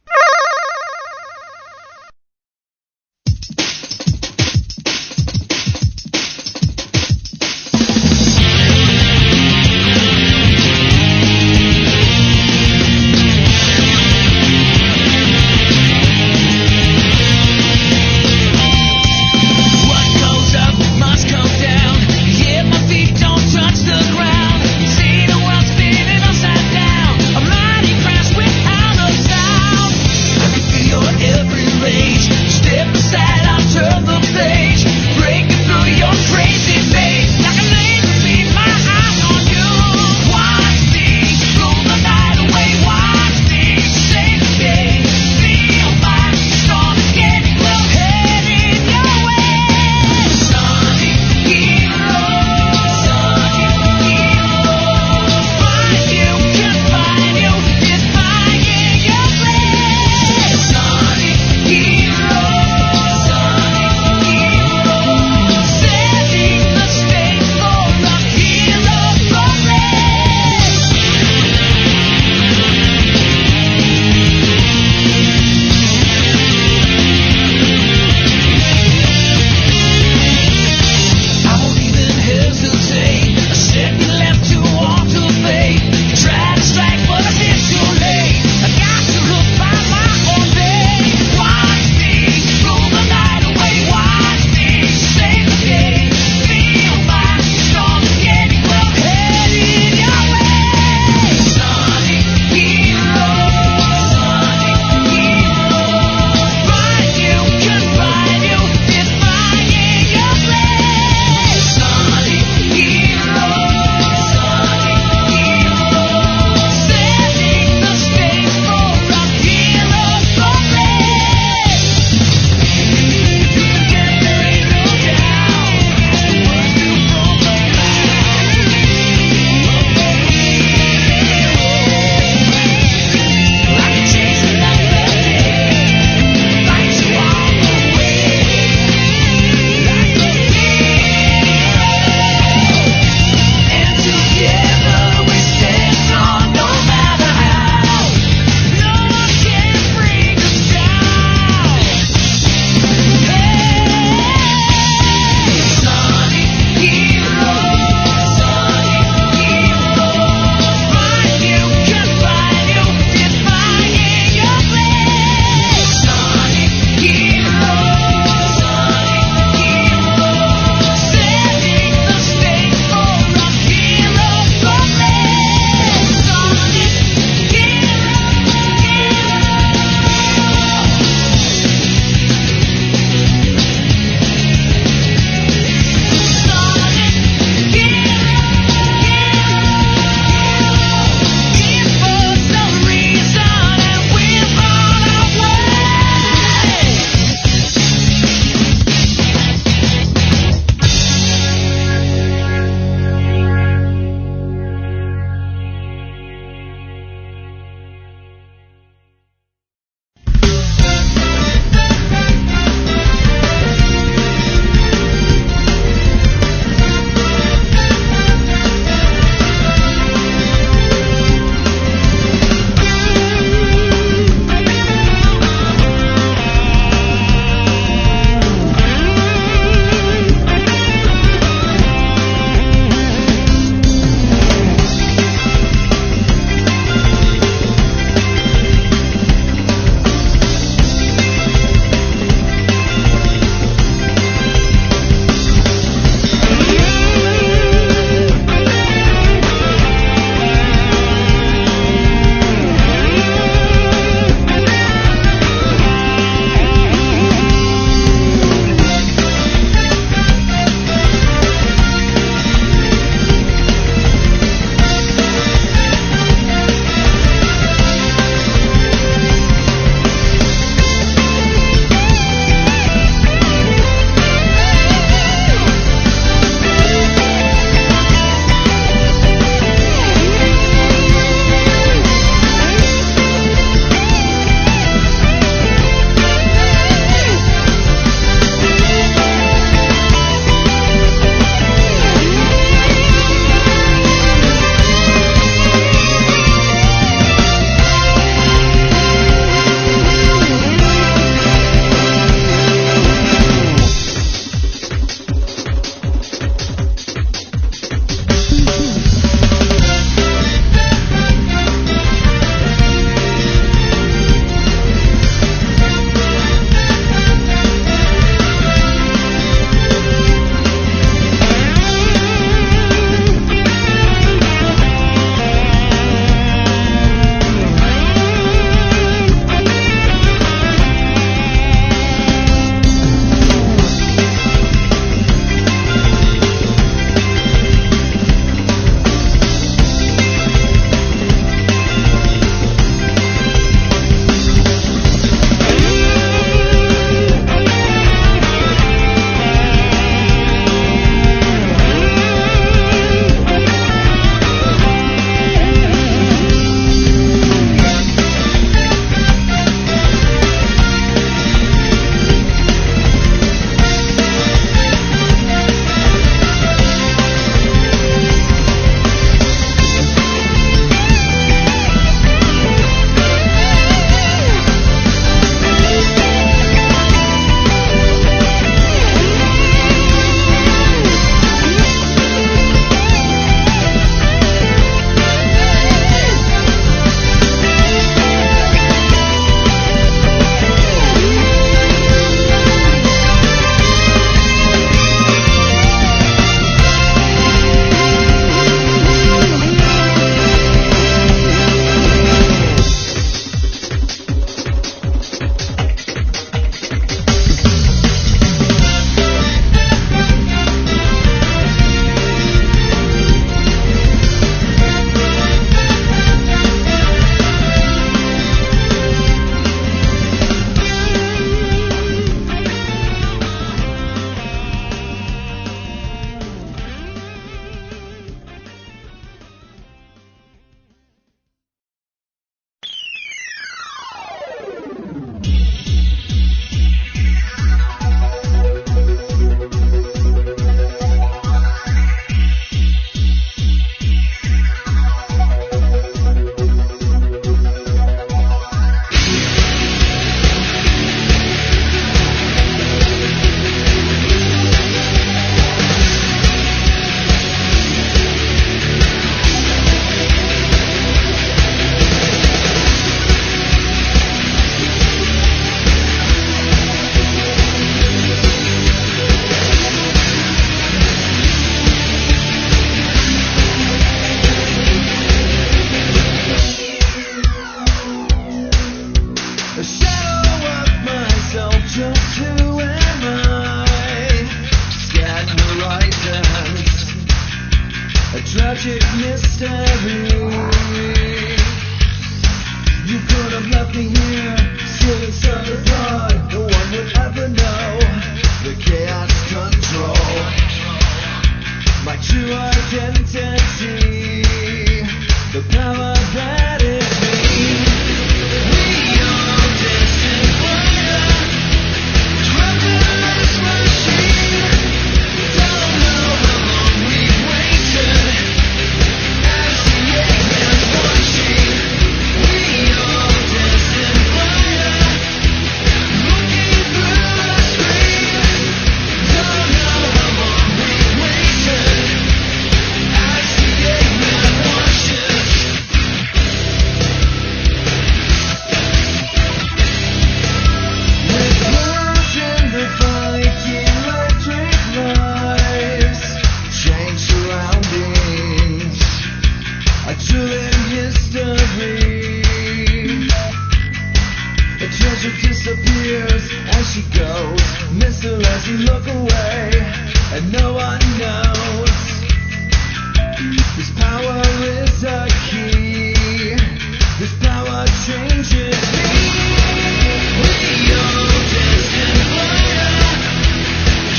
tragic mystery. You could have left me here, silly silly thought. No one would ever know the chaos control. My true identity, the power that is me. We are destined fire, trapped in this machine. Don't know how long we've waited, as the Eggman's watching. We are destined fire, looking through the screen. Don't know how long we've waited, as the Eggman watches. With words in the fight, electric lights change surroundings. A trillion history. The treasure disappears as she goes. Miss her as we look away, and no one knows. This power is a key. This power changes me. We are destined fire,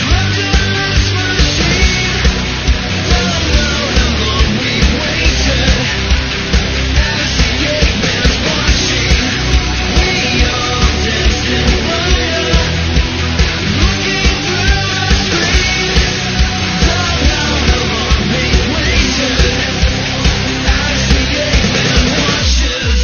trapped in this machine. Don't know how long we've waited, as the Eggman's watching. We are destined fire, looking through the screen. Don't know how long we've waited, as the Eggman watches.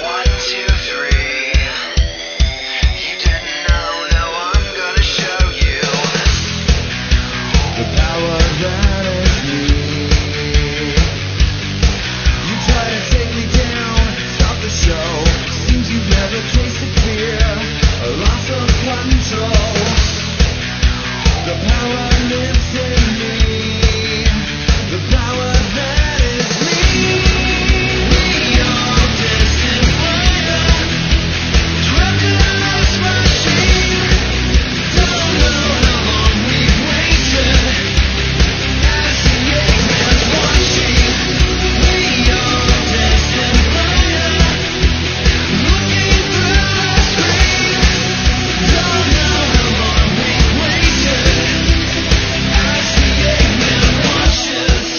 One, two, three. You didn't know, now I'm gonna show you the power that is me. You try to take me down, stop the show. Seems you've never tasted fear, a loss of control. The power lives in me, the power that is me. We are destined fire, trapped in this machine. Don't know how long we've waited, as the Eggman's watching. We are destined fire, looking through the screen. Don't know how long we've waited, as the Eggman watches.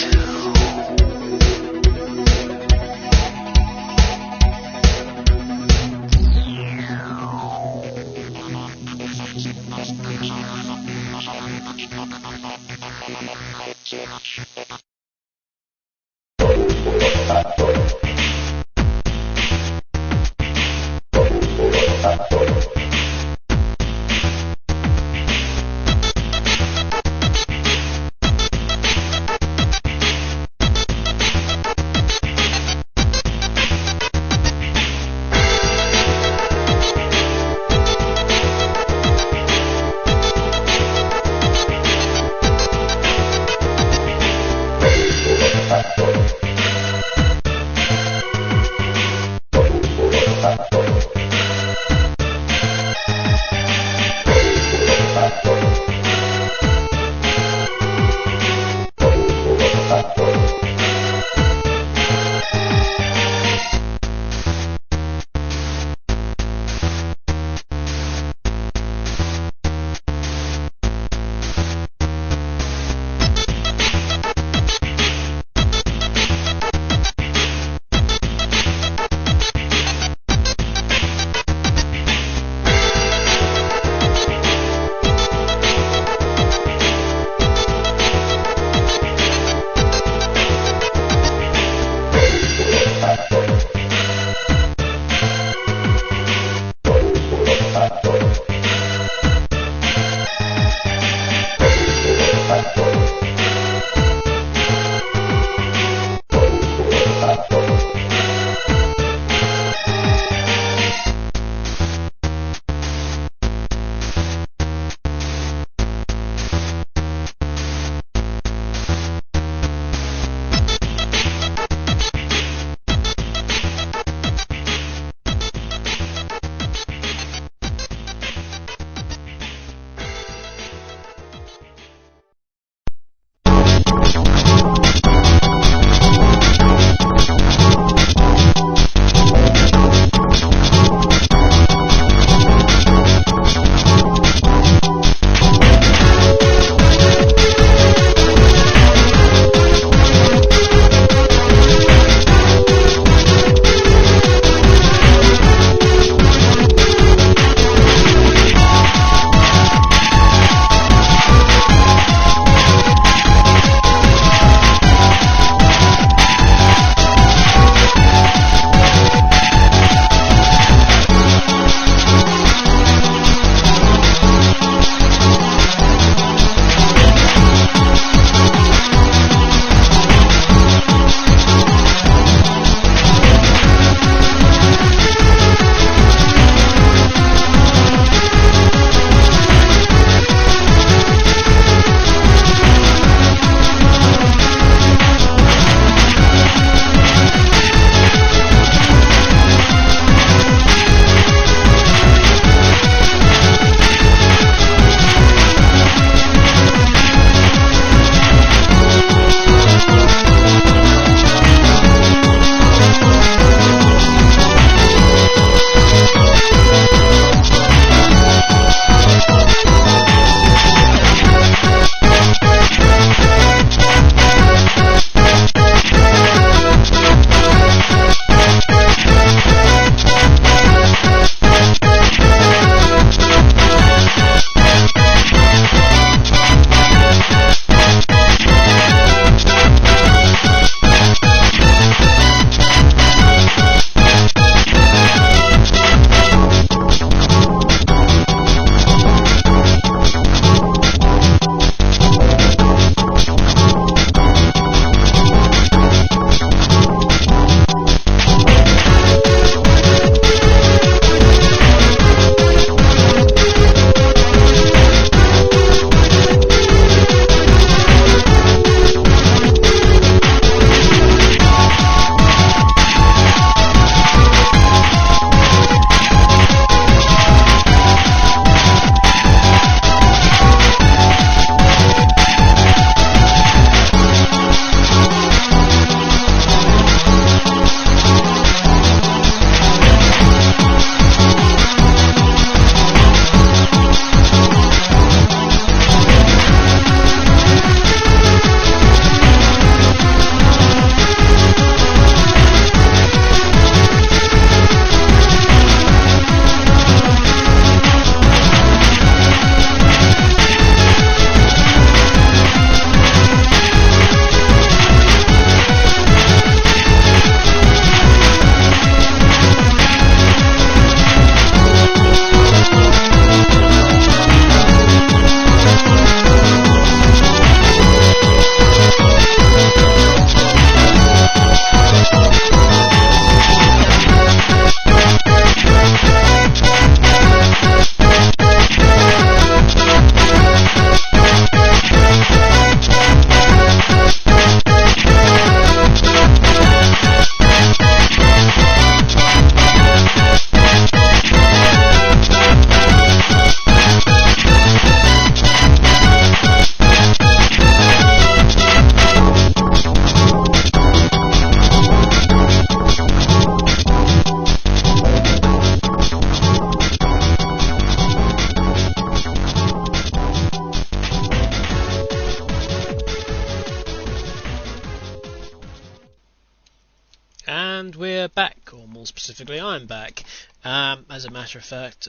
more specifically, I'm back. As a matter of fact,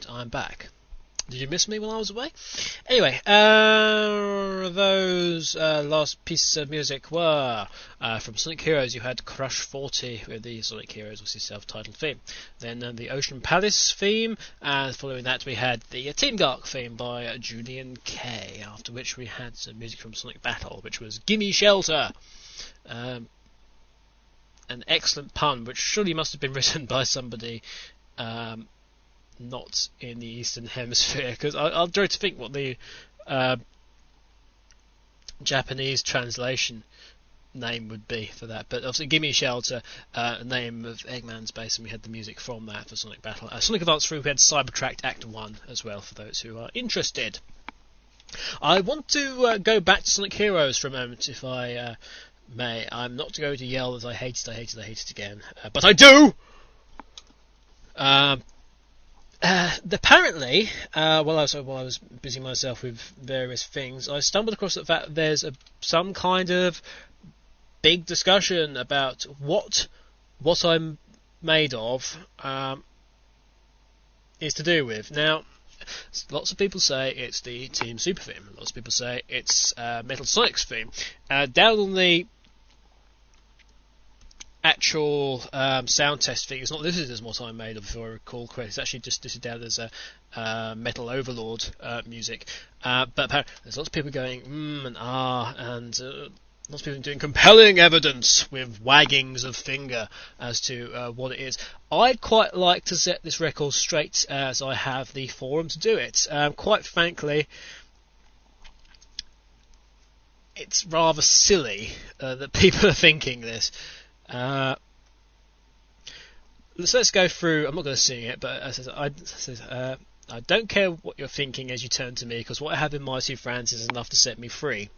I'm back. Did you miss me while I was away? Anyway, those last pieces of music were from Sonic Heroes. You had Crush 40 with the Sonic Heroes, which is self-titled theme. Then the Ocean Palace theme, and following that we had the Team Gark theme by Julian K. After which we had some music from Sonic Battle, which was Gimme Shelter. An excellent pun, which surely must have been written by somebody not in the Eastern Hemisphere, because I'll try to think what the Japanese translation name would be for that. But obviously, Gimme Shelter, name of Eggman's base, and we had the music from that for Sonic Battle. Sonic Advance 3, we had Cybertracked Act 1 as well, for those who are interested. I want to go back to Sonic Heroes for a moment, if I may. I'm not to go to yell as I hate it again, but I do! Apparently, while I was busy myself with various things, I stumbled across the fact that there's some kind of big discussion about what I'm made of is to do with. Now, lots of people say it's the Team Super theme. Lots of people say it's Metal Sonic's theme. Down on the actual sound test thing, it's not listed as what I'm made of, if I recall correctly. It's actually just listed down as a Metal Overlord music. But apparently there's lots of people going and and lots of people doing compelling evidence with waggings of finger as to what it is. I'd quite like to set this record straight, as I have the forum to do it. Quite frankly, it's rather silly that people are thinking this. Let's go through. I'm not going to sing it, but I don't care what you're thinking as you turn to me, because what I have in my two friends is enough to set me free.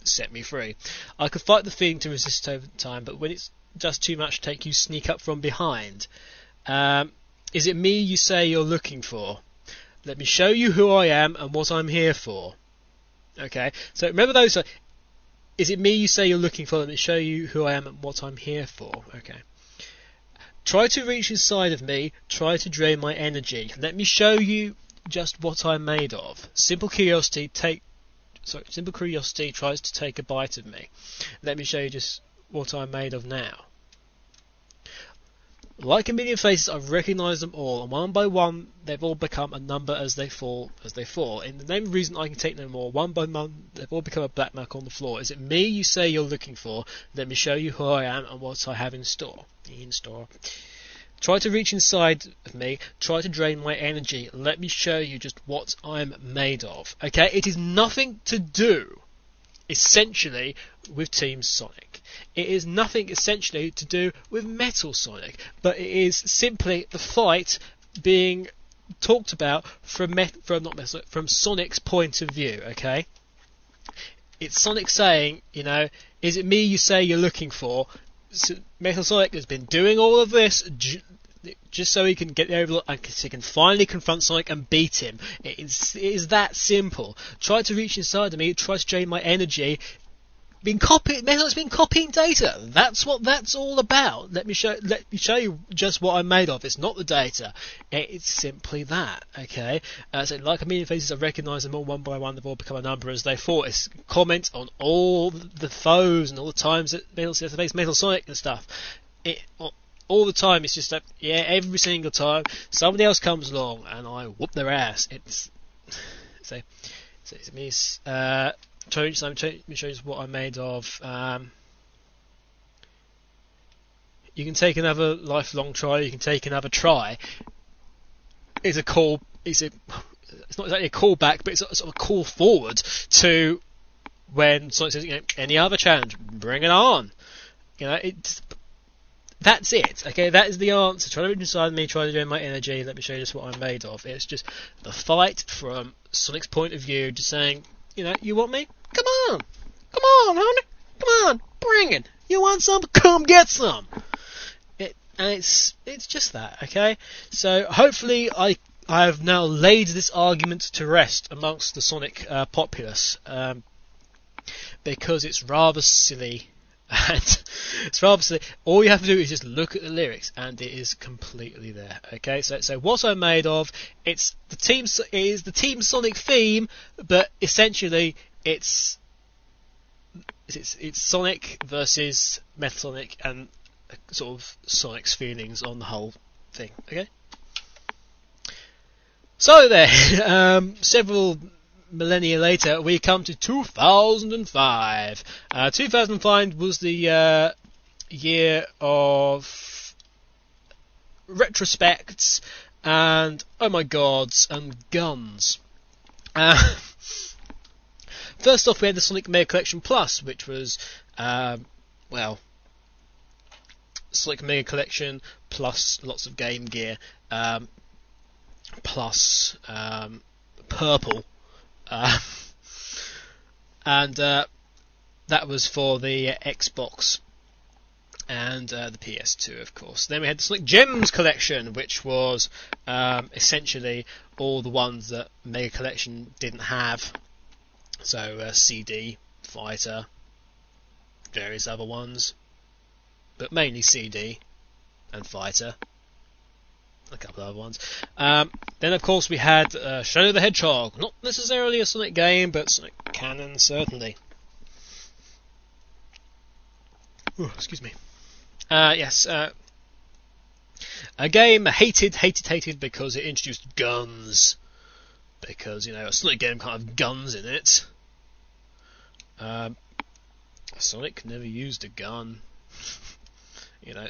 I could fight the thing to resist over time, but when it's just too much to take, you sneak up from behind. Is it me you say you're looking for? Let me show you who I am and what I'm here for. Okay, so remember those. Is it me you say you're looking for? Let me show you who I am and what I'm here for. Okay. Try to reach inside of me. Try to drain my energy. Let me show you just what I'm made of. Simple curiosity tries to take a bite of me. Let me show you just what I'm made of now. Like a million faces, I recognise them all, and one by one, they've all become a number as they fall. In the name of reason, I can take no more. One by one, they've all become a black mark on the floor. Is it me you say you're looking for? Let me show you who I am and what I have in store. Try to reach inside of me. Try to drain my energy. Let me show you just what I'm made of. Okay, it is nothing to do, essentially, with Team Sonic. It is nothing essentially to do with Metal Sonic, but it is simply the fight being talked about from Sonic's point of view. Okay, it's Sonic saying, is it me you say you're looking for? So Metal Sonic has been doing all of this just so he can get the Overlord and so he can finally confront Sonic and beat him. It is that simple. Try to reach inside of me. Try to drain my energy. Metal's been copying data. That's what that's all about. Let me show you just what I'm made of. It's not the data. It's simply that. Okay. So like a million faces, I recognise them all one by one. They've all become a number as they fall. It's comment on all the foes and all the times that Metal face Metal Sonic and stuff. All the time. It's just that every single time somebody else comes along and I whoop their ass. It's me. Let me show you what I'm made of. You can take another lifelong try. You can take another try. It's not exactly a callback, but it's a sort of call forward to when Sonic says, any other challenge, bring it on. That's it. Okay, that is the answer. Try to reach inside me. Try to drain my energy. Let me show you just what I'm made of. It's just the fight from Sonic's point of view, just saying, you want me? Come on, honey. Come on, bring it. You want some? Come get some. It's just that, okay? So hopefully I have now laid this argument to rest amongst the Sonic populace, because it's rather silly And so obviously, all you have to do is just look at the lyrics, and it is completely there. Okay, so what I'm made of, it is the Team Sonic theme, but essentially it's Sonic versus Metal Sonic, and sort of Sonic's feelings on the whole thing. Okay. So then, several millennia later, we come to 2005. 2005 was the year of retrospects and oh my gods and guns. First off, we had the Sonic Mega Collection Plus, which was Sonic Mega Collection plus lots of Game Gear, plus purple. And that was for the Xbox and the PS2, of course. Then we had the Sonic Gems collection, which was essentially all the ones that Mega Collection didn't have. So CD, Fighter, various other ones, but mainly CD and Fighter. A couple of other ones. Then, of course, we had Shadow the Hedgehog. Not necessarily a Sonic game, but Sonic canon, certainly. Ooh, excuse me. Yes. A game hated because it introduced guns. Because, a Sonic game can't have guns in it. Sonic never used a gun.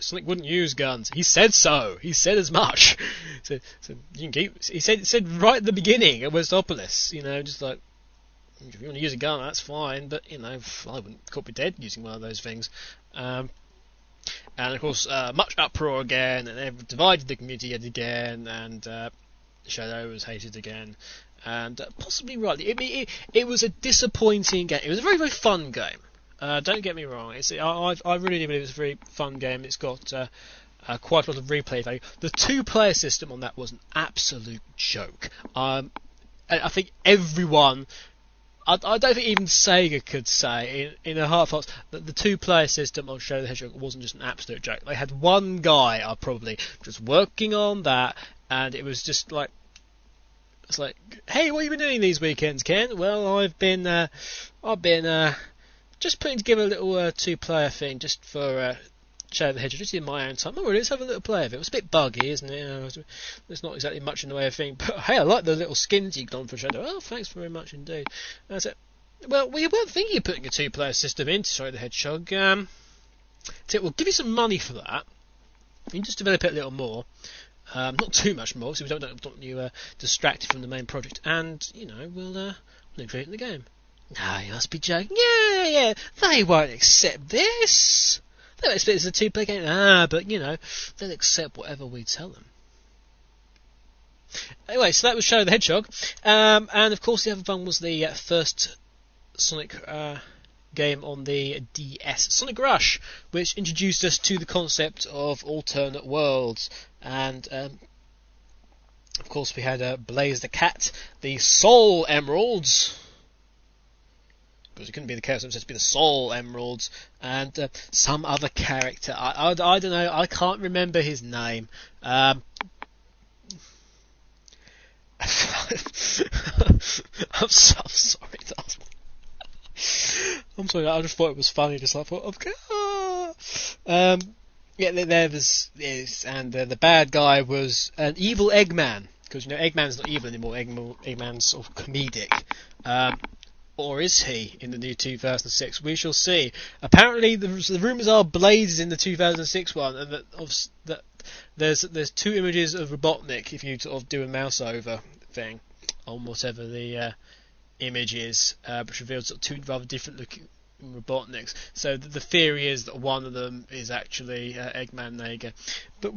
Sonic wouldn't use guns. He said so. He said as much. So you can keep. He said right at the beginning at Westopolis. Just like, if you want to use a gun, that's fine. But I could be dead using one of those things. And of course, much uproar again, and they've divided the community yet again. And Shadow was hated again, and possibly rightly. It was a disappointing game. It was a very, very fun game. Don't get me wrong. I really do believe it's a very fun game. It's got quite a lot of replay value. The two-player system on that was an absolute joke. I think everyone, I don't think even Sega could say in a heart of hearts that the two-player system on Shadow the Hedgehog wasn't just an absolute joke. They had one guy probably just working on that, and it was just like, it's like, hey, what have you been doing these weekends, Ken? Well, I've been just putting together a little two-player thing just for Shadow the Hedgehog, just in my own time. Oh, let's have a little play of it. It was a bit buggy, isn't it? There's not exactly much in the way of thing, but hey, I like the little skins you've done for Shadow. Oh, thanks very much indeed. And I said, well, we weren't thinking of putting a two-player system into Shadow the Hedgehog. So we'll give you some money for that. You can just develop it a little more. Not too much more, so we don't want you distracted from the main project. And, we'll include it in the game. No, you must be joking. Yeah, they won't accept this. They won't accept this as a two-player game. But, they'll accept whatever we tell them. Anyway, so that was Shadow the Hedgehog. And, of course, the other one was the first Sonic game on the DS, Sonic Rush, which introduced us to the concept of alternate worlds. And, of course, we had Blaze the Cat, the Soul Emeralds, because it couldn't be the Chaos Emeralds, it had to be the Soul Emeralds, and some other character. I don't know, I can't remember his name. I'm sorry. I'm sorry, I just thought it was funny, just like, okay. There was this, and the bad guy was an evil Eggman, because Eggman's not evil anymore. Eggman's sort of comedic. Or is he in the new 2006? We shall see. Apparently, the rumours are Blaze is in the 2006 one, and that there's two images of Robotnik if you sort of do a mouse over thing on whatever the image is, which reveals sort of two rather different looking Robotniks. So the theory is that one of them is actually Eggman Nager, but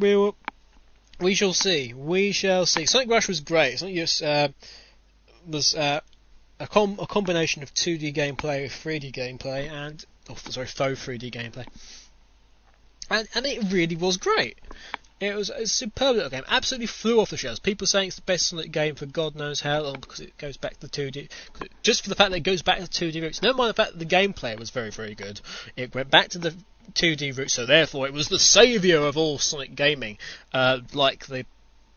we shall see. We shall see. Sonic Rush was great. Sonic just was a combination of 2D gameplay with 3D gameplay faux 3D gameplay, and it really was great. It was a superb little game. Absolutely flew off the shelves. People saying it's the best Sonic game for God knows how long because it goes back to the 2D. Just for the fact that it goes back to 2D roots. Never mind the fact that the gameplay was very, very good. It went back to the 2D roots, so therefore it was the saviour of all Sonic gaming. Like the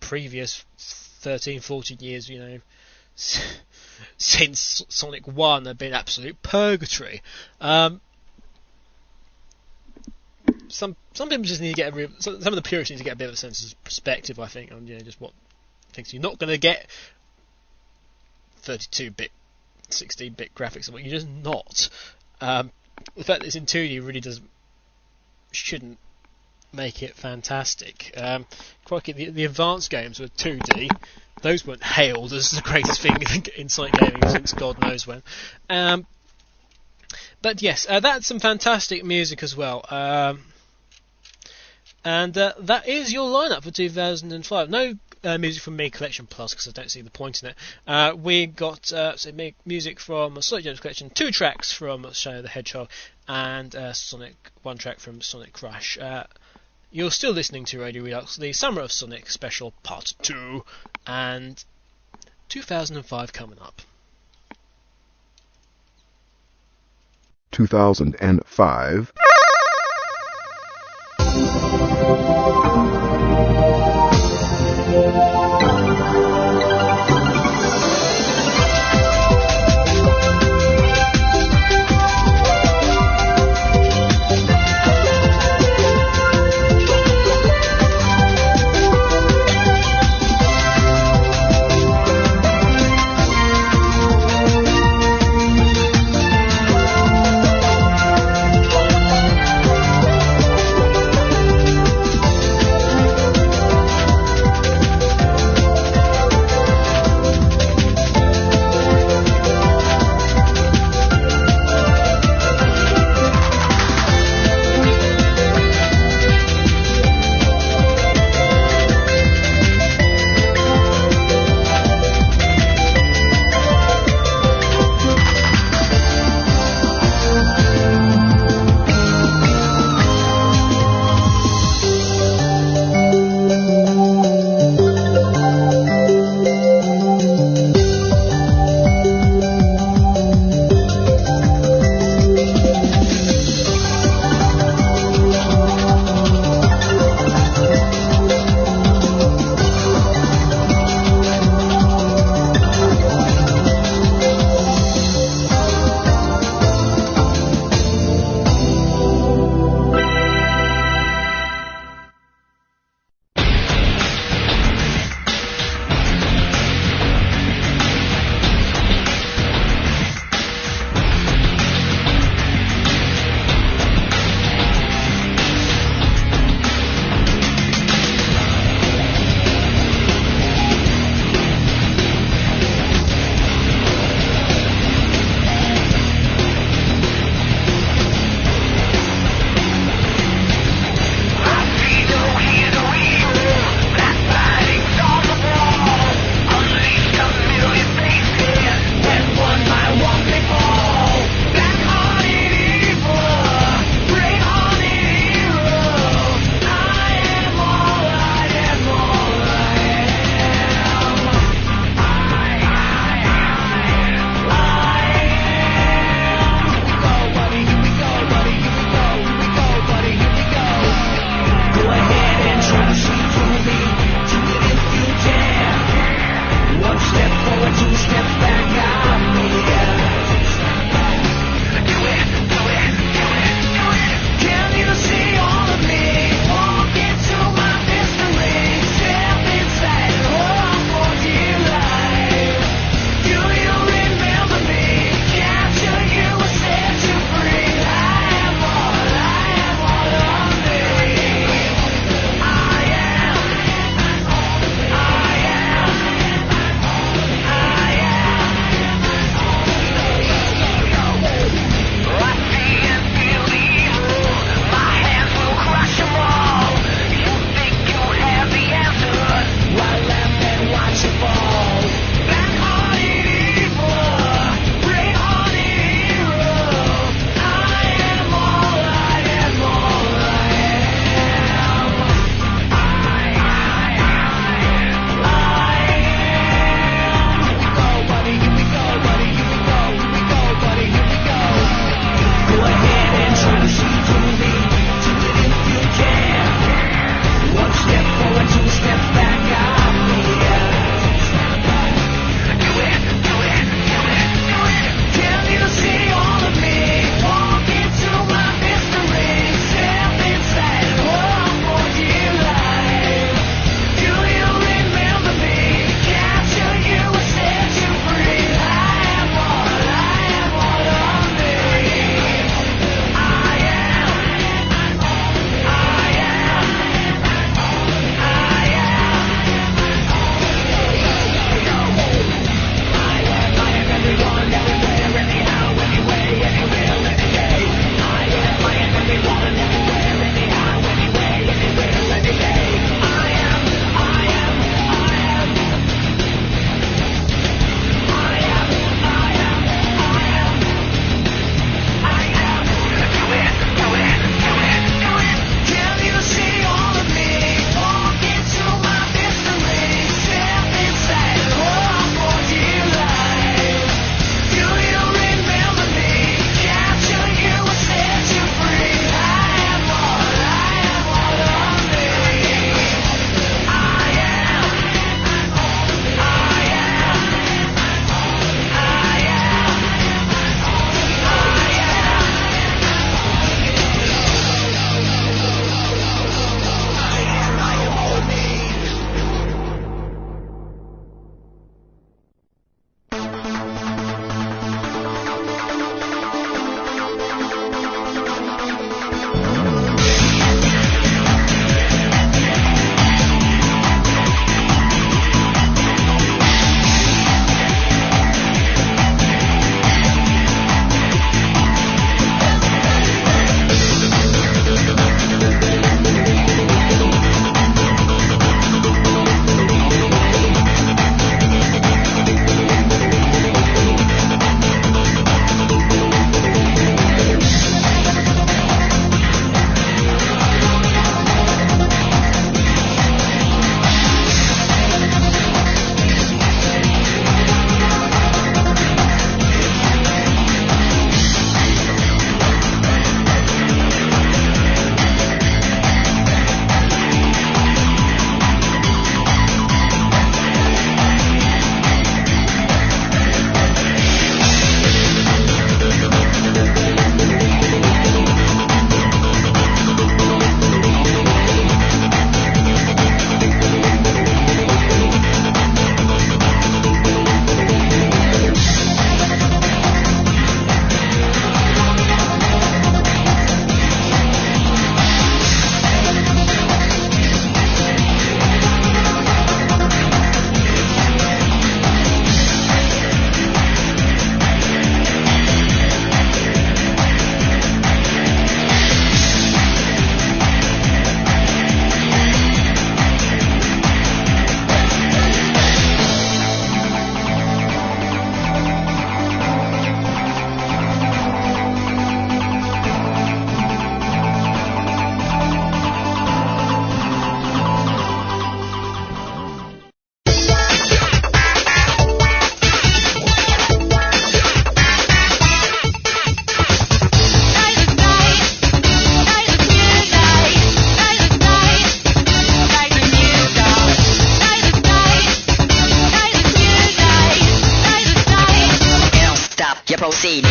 previous 13, 14 years, since Sonic 1 have been absolute purgatory. Some people just need to get some of the purists need to get a bit of a sense of perspective, I think, on just what things you're not going to get 32-bit, 16-bit graphics. You're just not. The fact that it's in 2D really shouldn't make it fantastic. Crikey, the advanced games were 2D. Those weren't hailed as the greatest thing in Sonic gaming since God knows when. But yes, that's some fantastic music as well. And that is your lineup for 2005. No music from Me Collection Plus because I don't see the point in it. We got music from Sonic Gems Collection, 2 tracks from Shadow the Hedgehog, and 1 track from Sonic Crash. You're still listening to Radio Redux, the Summer of Sonic Special Part 2, and 2005 coming up. 2005. you proceed.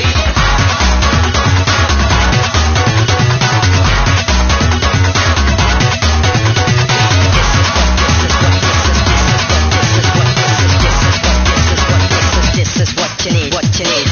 This is what you need, what you need.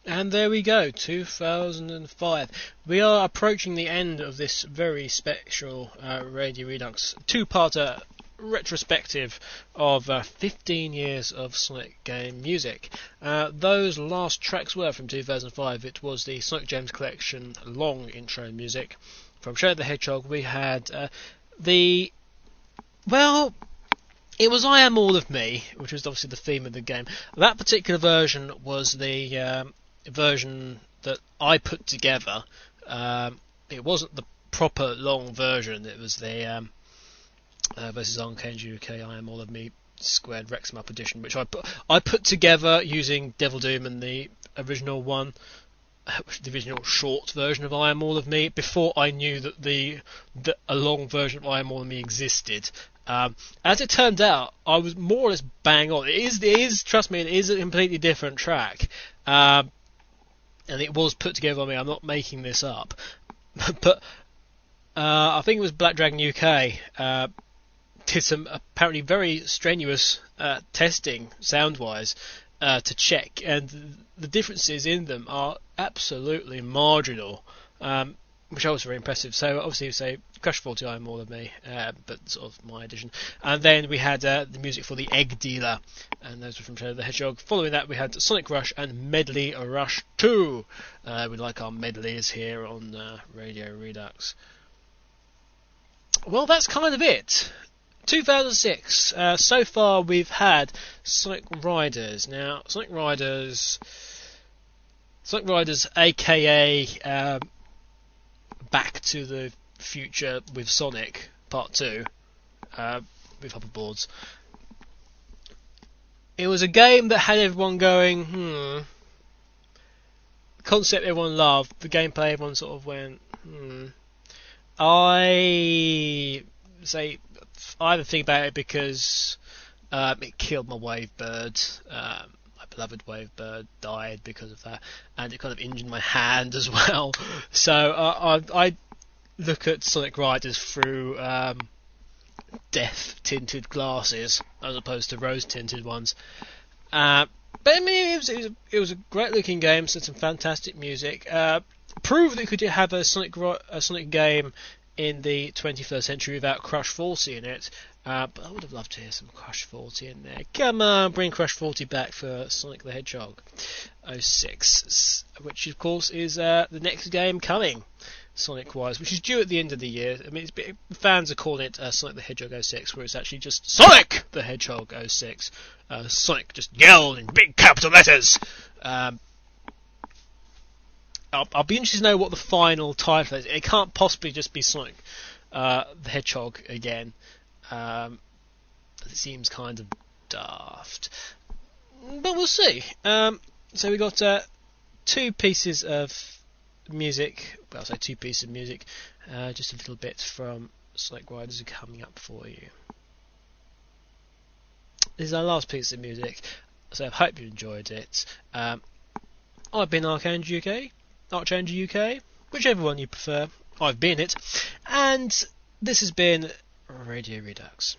And there we go, 2005. We are approaching the end of this very special Radio Redux two-parter retrospective of 15 years of Sonic game music. Those last tracks were from 2005. It was the Sonic Gems Collection long intro music. From Shadow the Hedgehog we had it was I Am All of Me, which was obviously the theme of the game. That particular version was the version that I put together. It wasn't the proper long version, it was the versus Arcade UK I Am All of Me Squared Wrexham Up edition, which I put together using Devil Doom and the original one, the original short version of I Am All of Me, before I knew that a long version of I Am All of Me existed. As it turned out, I was more or less bang on. It is, trust me, it is a completely different track. And it was put together by me, I'm not making this up. But I think it was Black Dragon UK did some apparently very strenuous testing, sound-wise, to check, and the differences in them are absolutely marginal, which I was very impressive. So obviously, say Crash 40, I Am All of Me, but sort of my edition. And then we had the music for the Egg Dealer, and those were from Shadow the Hedgehog. Following that, we had Sonic Rush and Medley Rush 2. We like our medleys here on Radio Redux. Well, that's kind of it. 2006. So far, we've had Sonic Riders. Now, Sonic Riders Sonic Riders, aka Back to the Future with Sonic Part 2, with hoverboards. It was a game that had everyone going, The concept everyone loved, the gameplay everyone sort of went, I say either think about it because it killed my Wavebird. My beloved Wavebird died because of that, and it kind of injured my hand as well. So I look at Sonic Riders through death-tinted glasses as opposed to rose-tinted ones. But I mean, it was a great-looking game. Had some fantastic music. Proved that you could have a Sonic game in the 21st century without Crush 40 in it. But I would have loved to hear some Crush 40 in there. Come on, bring Crush 40 back for Sonic the Hedgehog 06, which of course is the next game coming, Sonic-wise, which is due at the end of the year. I mean, fans are calling it Sonic the Hedgehog 06, where it's actually just Sonic the Hedgehog 06. Sonic just yelled in big capital letters. I'll be interested to know what the final title is. It can't possibly just be Sonic the Hedgehog again. It seems kind of daft. But we'll see. So we got two pieces of music. Well, I'll say two pieces of music. Just a little bit from Sonic Riders are coming up for you. This is our last piece of music. So I hope you enjoyed it. I've been Archangel UK, whichever one you prefer. I've been it. And this has been Radio Redux.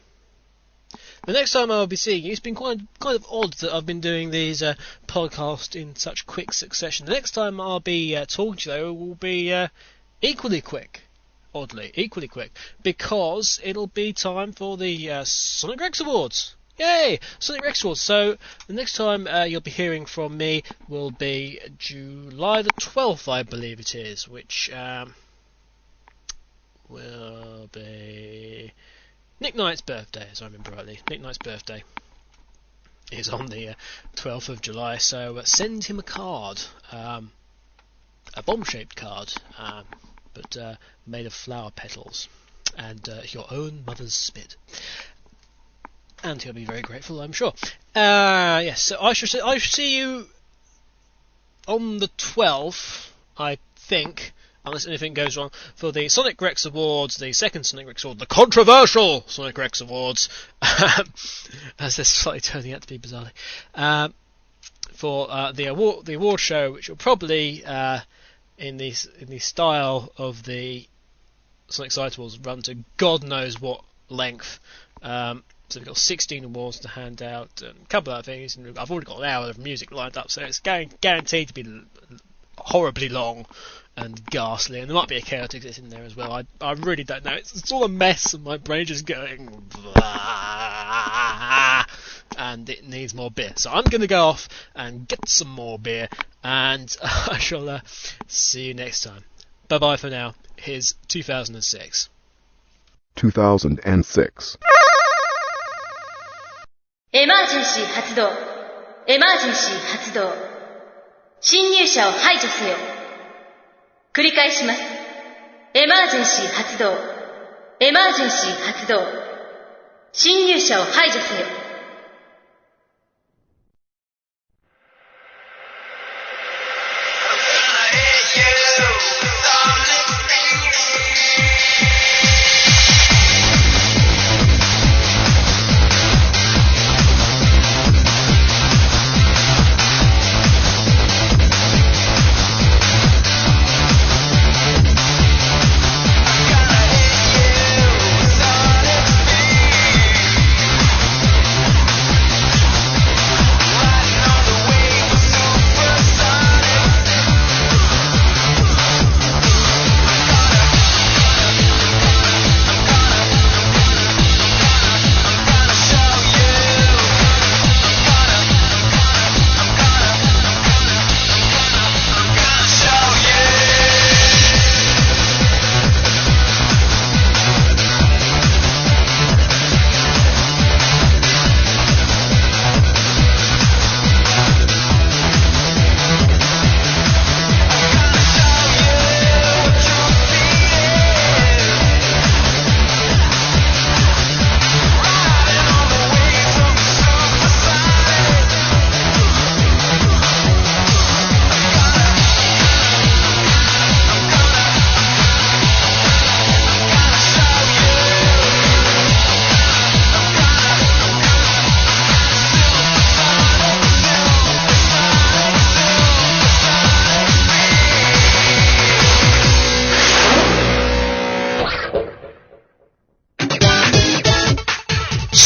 The next time I'll be seeing you, it's been kind of odd that I've been doing these podcasts in such quick succession. The next time I'll be talking to you, though, will be equally quick, because it'll be time for the Sonic Rex Awards. Yay! Sonic Rex Awards. So the next time you'll be hearing from me will be July the 12th, I believe it is, which will be Nick Knight's birthday, as I remember rightly. Nick Knight's birthday is on the 12th of July, so send him a card, a bomb-shaped card, but made of flower petals and your own mother's spit. And he'll be very grateful, I'm sure. Yes, so I shall see you on the 12th, I think, unless anything goes wrong, for the Sonic Rex Awards, the second Sonic Rex Award, the controversial Sonic Rex Awards, as they're slightly turning out to be bizarrely, for the award show, which will probably, in the style of the Sonic Side Awards, run to God knows what length. So we've got 16 awards to hand out, and a couple of other things, and I've already got an hour of music lined up, so it's guaranteed to be horribly long and ghastly, and there might be a chaotic in there as well. I really don't know. It's all a mess, and my brain just going, and it needs more beer. So I'm going to go off and get some more beer, and I shall see you next time. Bye bye for now. Here's 2006. 2006. エマージェンシー発動。エマージェンシー発動。侵入者を排除せよ。繰り返します。エマージェンシー発動。エマージェンシー発動。侵入者を排除せよ。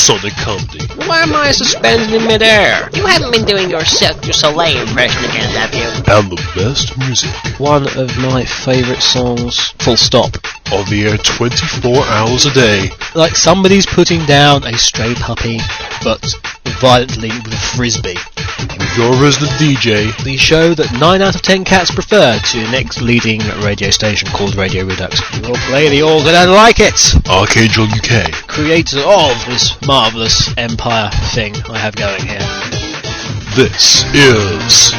Sonic comedy. Why am I suspended in midair? You haven't been doing your Cirque du Soleil impression again, have you? And the best music. One of my favourite songs, full stop. On the air 24 hours a day. Like somebody's putting down a stray puppy, but violently with a frisbee. With your resident DJ. The show that 9 out of 10 cats prefer to the next leading radio station called Radio Redux. We'll play the organ and like it! Archangel UK. Creator of this marvellous empire thing I have going here. This is